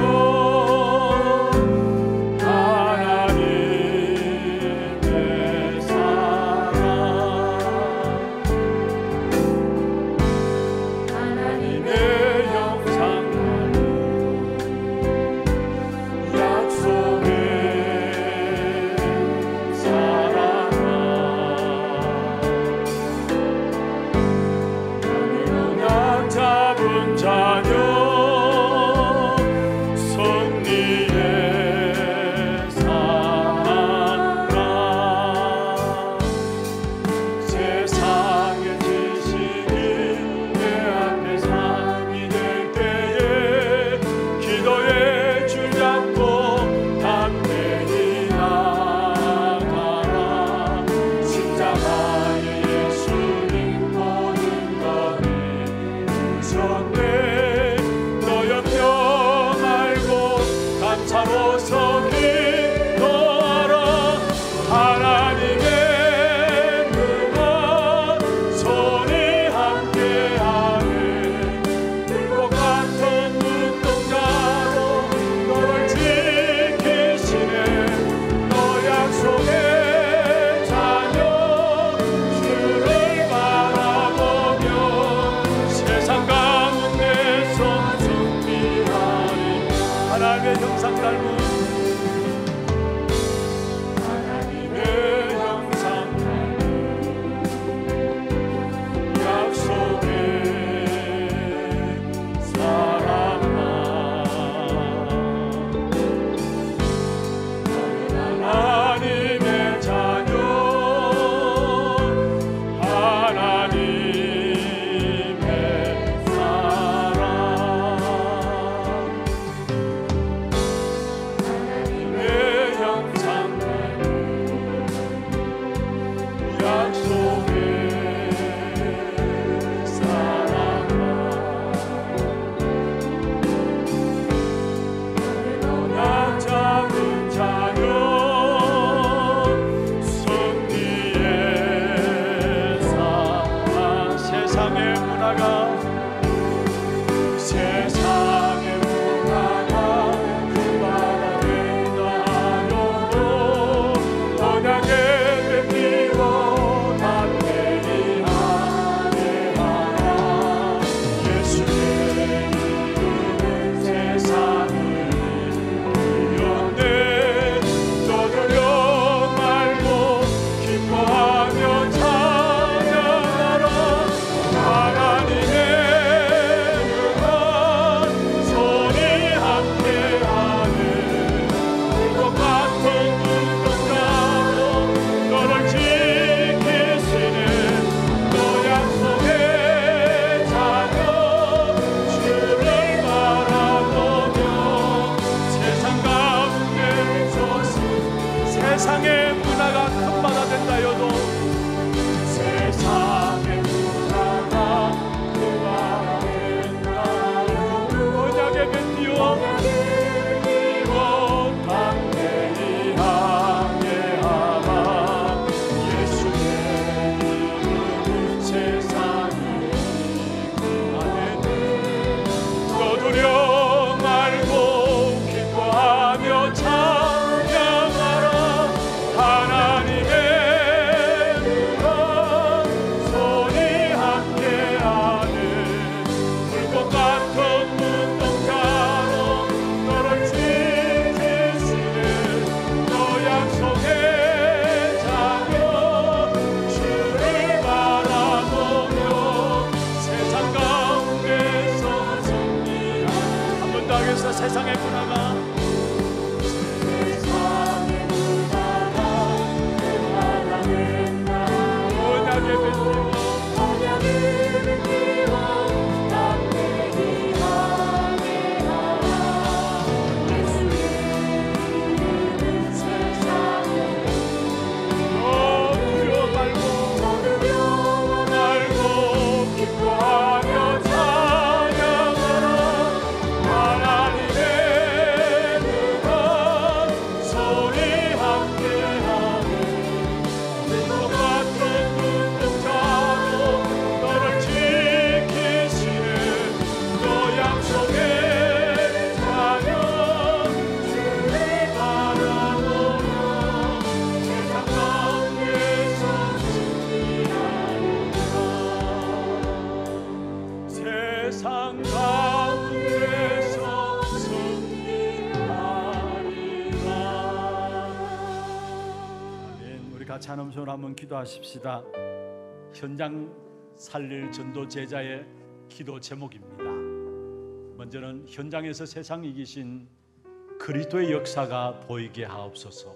세상의 문화가 언약의 뱉기와 세상 가운데서 승리하리라. 아멘. 우리 같이 한 음성으로 한번 기도하십시다. 현장 살릴 전도 제자의 기도 제목입니다. 먼저는 현장에서 세상 이기신 그리스도의 역사가 보이게 하옵소서.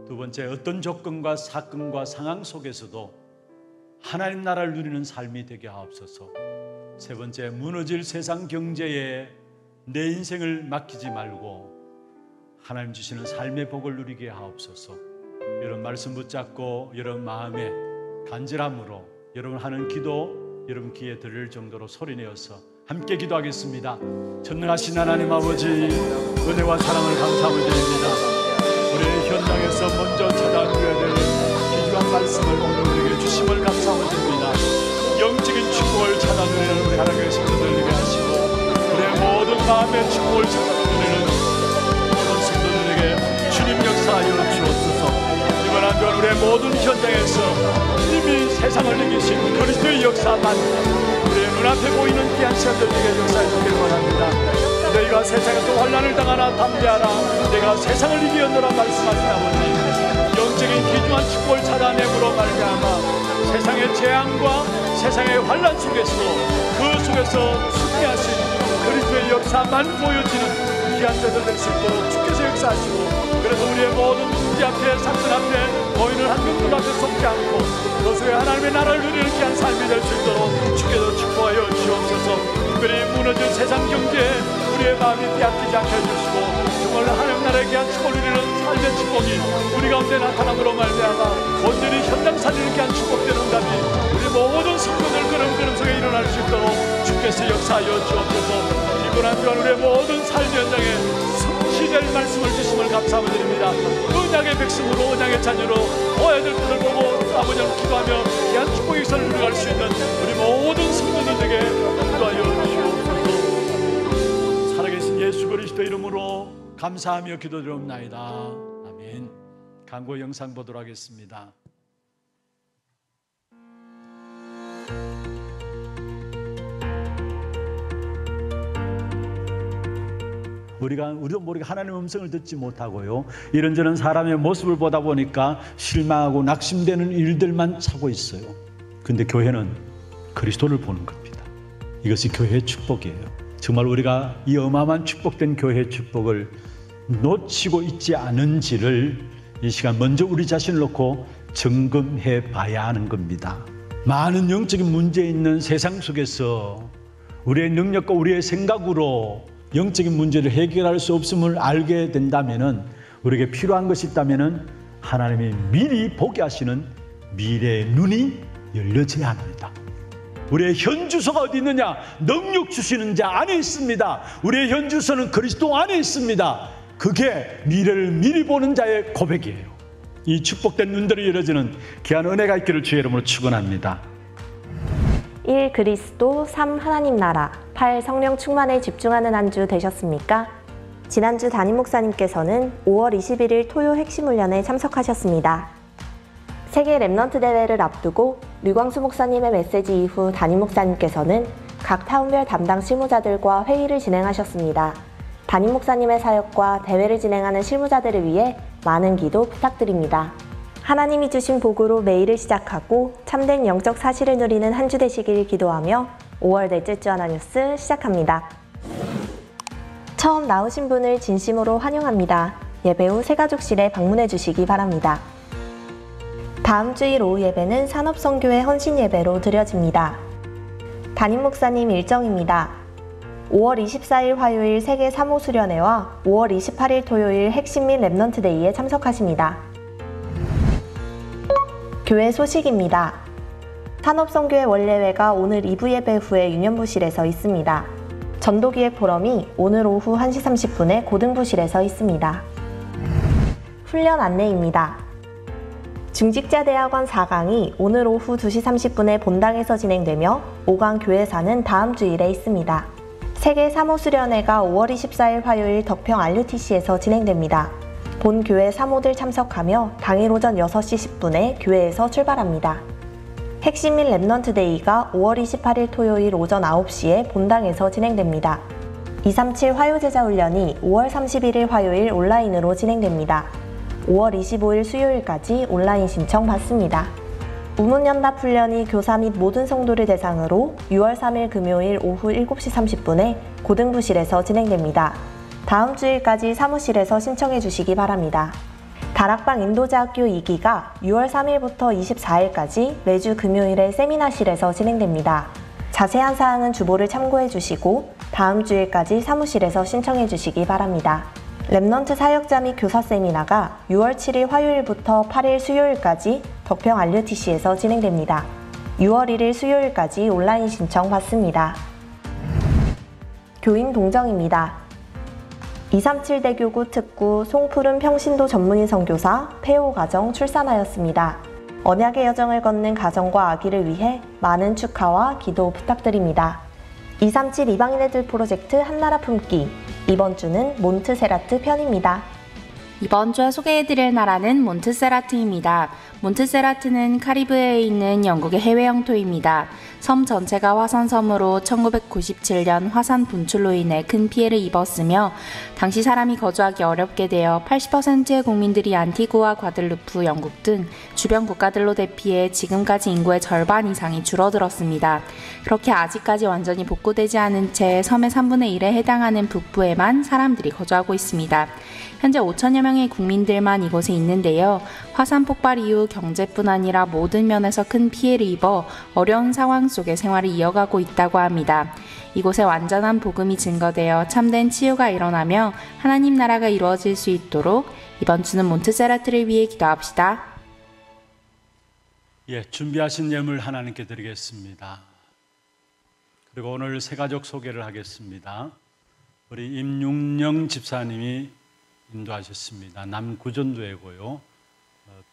두 번째, 어떤 조건과 사건과 상황 속에서도 하나님 나라를 누리는 삶이 되게 하옵소서. 세 번째, 무너질 세상 경제에 내 인생을 맡기지 말고 하나님 주시는 삶의 복을 누리게 하옵소서. 여러분 말씀 붙잡고 여러분 마음에 간절함으로 여러분 하는 기도 여러분 귀에 들을 정도로 소리내어서 함께 기도하겠습니다. 전능하신 하나님 아버지, 은혜와 사랑을 감사하며 드립니다. 우리 현장에서 먼저 찾아드려야 될 귀중한 말씀을 오늘 우리에게 주심을 감사하며 드립니다. 영적인 축복을 찾아 누리는 우리 하나님의 성도들 되게 하시고 우리의 모든 마음의 축복을 찾아 누리는 모든 성도들에게 주님 역사하여 주옵소서. 이번 한 주간 우리의 모든 현장에서 이미 세상을 이기신 그리스도의 역사만 우리의 눈앞에 보이는 귀한 시간들에게 역사해 주길 바랍니다. 너희가 세상에서 환난을 당하나 담대하라. 내가 세상을 이기었노라 말씀하신 아버지, 영적인 귀중한 축복을 찾아내므로 말미암아 세상의 재앙과 세상의 환난 속에서도 그 속에서 승리하신 그리스도의 역사만 보여지는 귀한 자들 될 수 있도록 주께서 역사하시고, 그래서 우리의 모든 문제 앞에 사건 앞에 보이는 환경들 앞에 속지 않고 그 속에 하나님의 나라를 누리는 귀한 삶이 될 수 있도록 주께서 축복하여 주옵소서. 특별히 무너진 세상 경제에 우리의 마음이 빼앗기지 않게 해주시고 정말 하나님 나라의 귀한 축복을 누리는 삶의 축복이 우리 가운데 나타남으로 말미암아 온전히 현장 살리는 귀한 축복된 응답이 우리 모든 성도들 그런 속에 일어날 수 있도록 주께서 역사하여 주옵소서. 이번 한 주간 우리의 모든 삶 현장에 성취될 말씀을 주심을 감사하며 드립니다. 언약의 백성으로 언약의 자녀로 보아야 될 것을 보고 아버지를 기도하며 귀한 축복의 선을 누려갈 수 있는 우리 모든 성도들에게 기도하여 주옵소서. 살아계신 예수 그리스도 이름으로 감사하며 기도드리옵나이다. 아멘. 광고 영상 보도록 하겠습니다. 우리도 모르게 하나님의 음성을 듣지 못하고요, 이런저런 사람의 모습을 보다 보니까 실망하고 낙심되는 일들만 차고 있어요. 근데 교회는 그리스도를 보는 겁니다. 이것이 교회의 축복이에요. 정말 우리가 이 어마어마한 축복된 교회의 축복을 놓치고 있지 않은지를 이 시간 먼저 우리 자신을 놓고 점검해 봐야 하는 겁니다. 많은 영적인 문제 있는 세상 속에서 우리의 능력과 우리의 생각으로 영적인 문제를 해결할 수 없음을 알게 된다면, 우리에게 필요한 것이 있다면 하나님이 미리 보게 하시는 미래의 눈이 열려져야 합니다. 우리의 현주소가 어디 있느냐? 능력 주시는 자 안에 있습니다. 우리의 현주소는 그리스도 안에 있습니다. 그게 미래를 미리 보는 자의 고백이에요. 이 축복된 눈들이 열어지는 귀한 은혜가 있기를 주의 이름으로 축원합니다. 1. 그리스도, 3. 하나님 나라, 8. 성령 충만에 집중하는 한 주 되셨습니까? 지난주 담임 목사님께서는 5월 21일 토요 핵심 훈련에 참석하셨습니다. 세계 랩넌트 대회를 앞두고 류광수 목사님의 메시지 이후 담임 목사님께서는 각 타운별 담당 실무자들과 회의를 진행하셨습니다. 담임 목사님의 사역과 대회를 진행하는 실무자들을 위해 많은 기도 부탁드립니다. 하나님이 주신 복으로 매일을 시작하고 참된 영적 사실을 누리는 한 주 되시길 기도하며 5월 넷째 주 하나 뉴스 시작합니다. 처음 나오신 분을 진심으로 환영합니다. 예배 후 새가족실에 방문해 주시기 바랍니다. 다음 주일 오후 예배는 산업선교회 헌신 예배로 드려집니다. 담임 목사님 일정입니다. 5월 24일 화요일 세계 사모 수련회와 5월 28일 토요일 핵심 및 랩넌트 데이에 참석하십니다. 교회 소식입니다. 산업선교회 원례회가 오늘 2부 예배 후에 유년부실에서 있습니다. 전도기획 포럼이 오늘 오후 1시 30분에 고등부실에서 있습니다. 훈련 안내입니다. 중직자대학원 4강이 오늘 오후 2시 30분에 본당에서 진행되며 5강 교회사는 다음 주일에 있습니다. 세계 사모 수련회가 5월 24일 화요일 덕평 RUTC에서 진행됩니다. 본 교회 사모들 참석하며 당일 오전 6시 10분에 교회에서 출발합니다. 핵심 및 랩넌트 데이가 5월 28일 토요일 오전 9시에 본당에서 진행됩니다. 237 화요제자 훈련이 5월 31일 화요일 온라인으로 진행됩니다. 5월 25일 수요일까지 온라인 신청 받습니다. 우문연답 훈련이 교사 및 모든 성도를 대상으로 6월 3일 금요일 오후 7시 30분에 고등부실에서 진행됩니다. 다음 주일까지 사무실에서 신청해 주시기 바랍니다. 다락방 인도자학교 2기가 6월 3일부터 24일까지 매주 금요일에 세미나실에서 진행됩니다. 자세한 사항은 주보를 참고해 주시고 다음 주일까지 사무실에서 신청해 주시기 바랍니다. 랩넌트 사역자 및 교사 세미나가 6월 7일 화요일부터 8일 수요일까지 덕평 RUTC에서 진행됩니다. 6월 1일 수요일까지 온라인 신청 받습니다. 교인 동정입니다. 237 대교구 특구 송푸른 평신도 전문의 선교사 폐호 가정 출산하였습니다. 언약의 여정을 걷는 가정과 아기를 위해 많은 축하와 기도 부탁드립니다. 237 이방인 애들 프로젝트 한나라 품기, 이번 주는 몬트세라트 편입니다. 이번 주에 소개해드릴 나라는 몬트세라트입니다. 몬트세라트는 카리브해에 있는 영국의 해외 영토입니다. 섬 전체가 화산섬으로 1997년 화산 분출로 인해 큰 피해를 입었으며 당시 사람이 거주하기 어렵게 되어 80%의 국민들이 안티구아 과들루프, 영국 등 주변 국가들로 대피해 지금까지 인구의 절반 이상이 줄어들었습니다. 그렇게 아직까지 완전히 복구되지 않은 채 섬의 3분의 1에 해당하는 북부에만 사람들이 거주하고 있습니다. 현재 5천여 명의 국민들만 이곳에 있는데요. 화산 폭발 이후 경제뿐 아니라 모든 면에서 큰 피해를 입어 어려운 상황 속에 생활을 이어가고 있다고 합니다. 이곳에 완전한 복음이 증거되어 참된 치유가 일어나며 하나님 나라가 이루어질 수 있도록 이번 주는 몬트세라트를 위해 기도합시다. 준비하신 예물 하나님께 드리겠습니다. 그리고 오늘 새가족 소개를 하겠습니다. 우리 임육령 집사님이 인도하셨습니다. 남구전도회고요.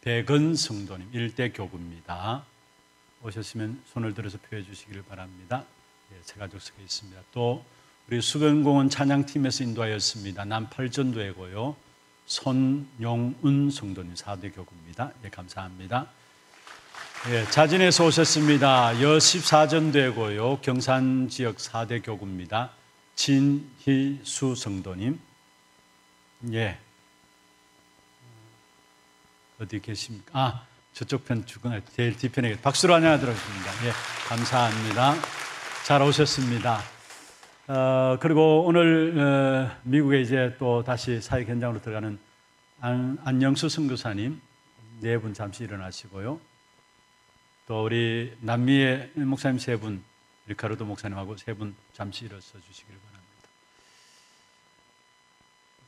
백은 성도님 일대 교구입니다. 오셨으면 손을 들어서 표해 주시기를 바랍니다. 새가족 속에 있습니다. 또 우리 수변공원 찬양팀에서 인도하였습니다. 남팔전도회고요. 손용은 성도님 4대 교구입니다. 감사합니다. 자진에서 오셨습니다. 여14전도회고요. 경산 지역 4대 교구입니다. 진희수 성도님. 어디 계십니까? 저쪽 편 주거나 제일 뒤편에 박수로 안녕하도록 하겠습니다. 감사합니다. 잘 오셨습니다. 그리고 오늘 미국에 이제 또 다시 사역 현장으로 들어가는 안영수 선교사님 네 분 잠시 일어나시고요. 또 우리 남미의 목사님 세 분, 리카르도 목사님하고 세 분 잠시 일어서 주시기를 바랍니다.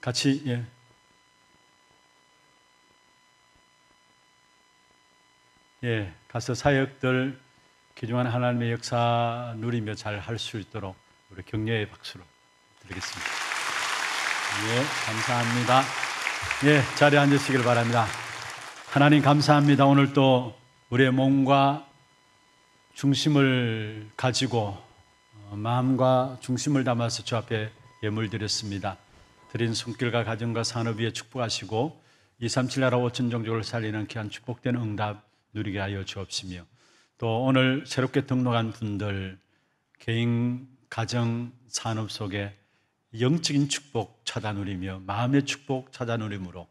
같이 가서 사역들 귀중한 하나님의 역사 누리며 잘 할 수 있도록 우리 격려의 박수로 드리겠습니다. 감사합니다. 자리에 앉으시길 바랍니다. 하나님 감사합니다. 오늘 또 우리의 몸과 중심을 가지고 마음과 중심을 담아서 주 앞에 예물 드렸습니다. 드린 손길과 가정과 산업 위에 축복하시고 237 나라 5천 종족을 살리는 귀한 축복된 응답 누리게 하여 주옵시며 또 오늘 새롭게 등록한 분들 개인, 가정, 산업 속에 영적인 축복 찾아 누리며 마음의 축복 찾아 누림으로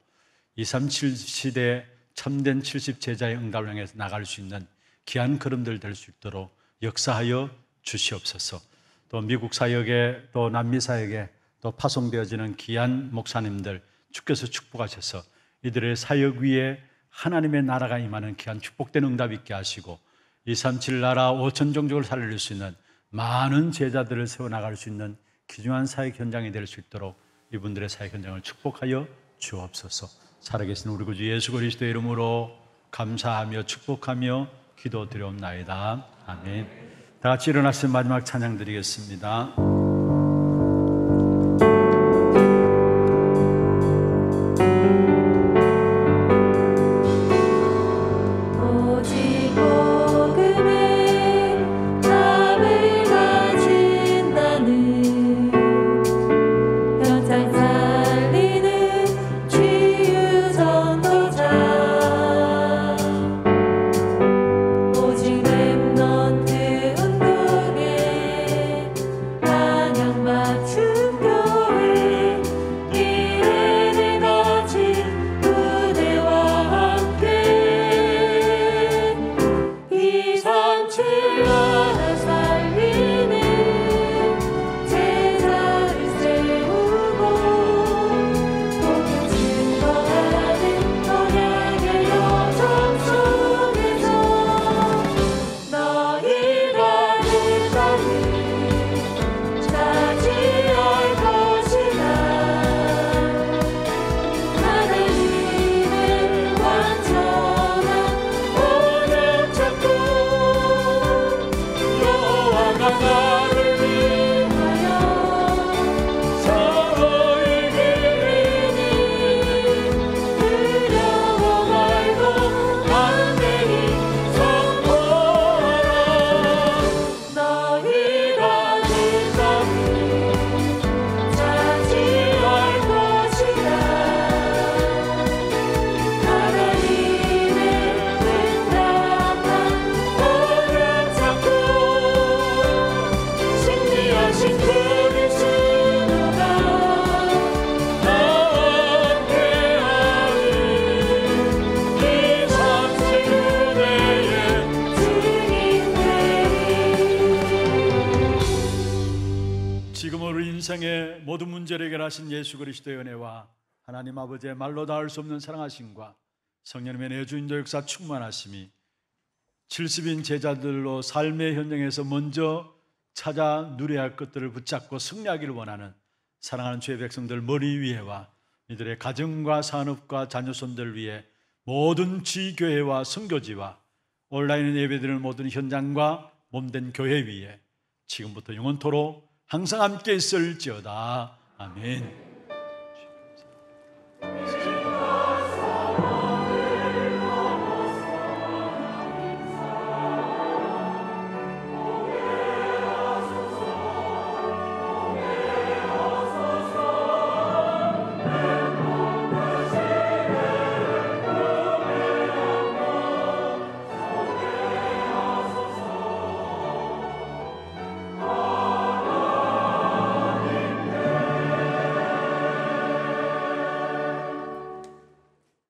237 시대 참된 70 제자의 응답을 향해서 나갈 수 있는 귀한 걸음들 될 수 있도록 역사하여 주시옵소서. 또 미국 사역에 또 남미 사역에 또 파송되어지는 귀한 목사님들 주께서 축복하셔서 이들의 사역 위에 하나님의 나라가 임하는 귀한 축복된 응답 있게 하시고 237 나라 5천 종족을 살릴 수 있는 많은 제자들을 세워나갈 수 있는 귀중한 사역 현장이 될 수 있도록 이분들의 사역 현장을 축복하여 주옵소서. 살아계신 우리 구주 예수 그리스도의 이름으로 감사하며 축복하며 기도드려옵나이다. 아멘. 다 같이 일어나서 마지막 찬양 드리겠습니다. 인생의 모든 문제를 해결하신 예수 그리스도의 은혜와 하나님 아버지의 말로 닿을 수 없는 사랑하심과 성령님의 내주인도 역사 충만하심이 70인 제자들로 삶의 현장에서 먼저 찾아 누려야 할 것들을 붙잡고 승리하기를 원하는 사랑하는 주의 백성들 머리 위에와 이들의 가정과 산업과 자녀손들 위해 모든 지교회와 선교지와 온라인 예배드리는 모든 현장과 몸된 교회 위에 지금부터 영원토록 항상 함께 있을지어다. 아멘.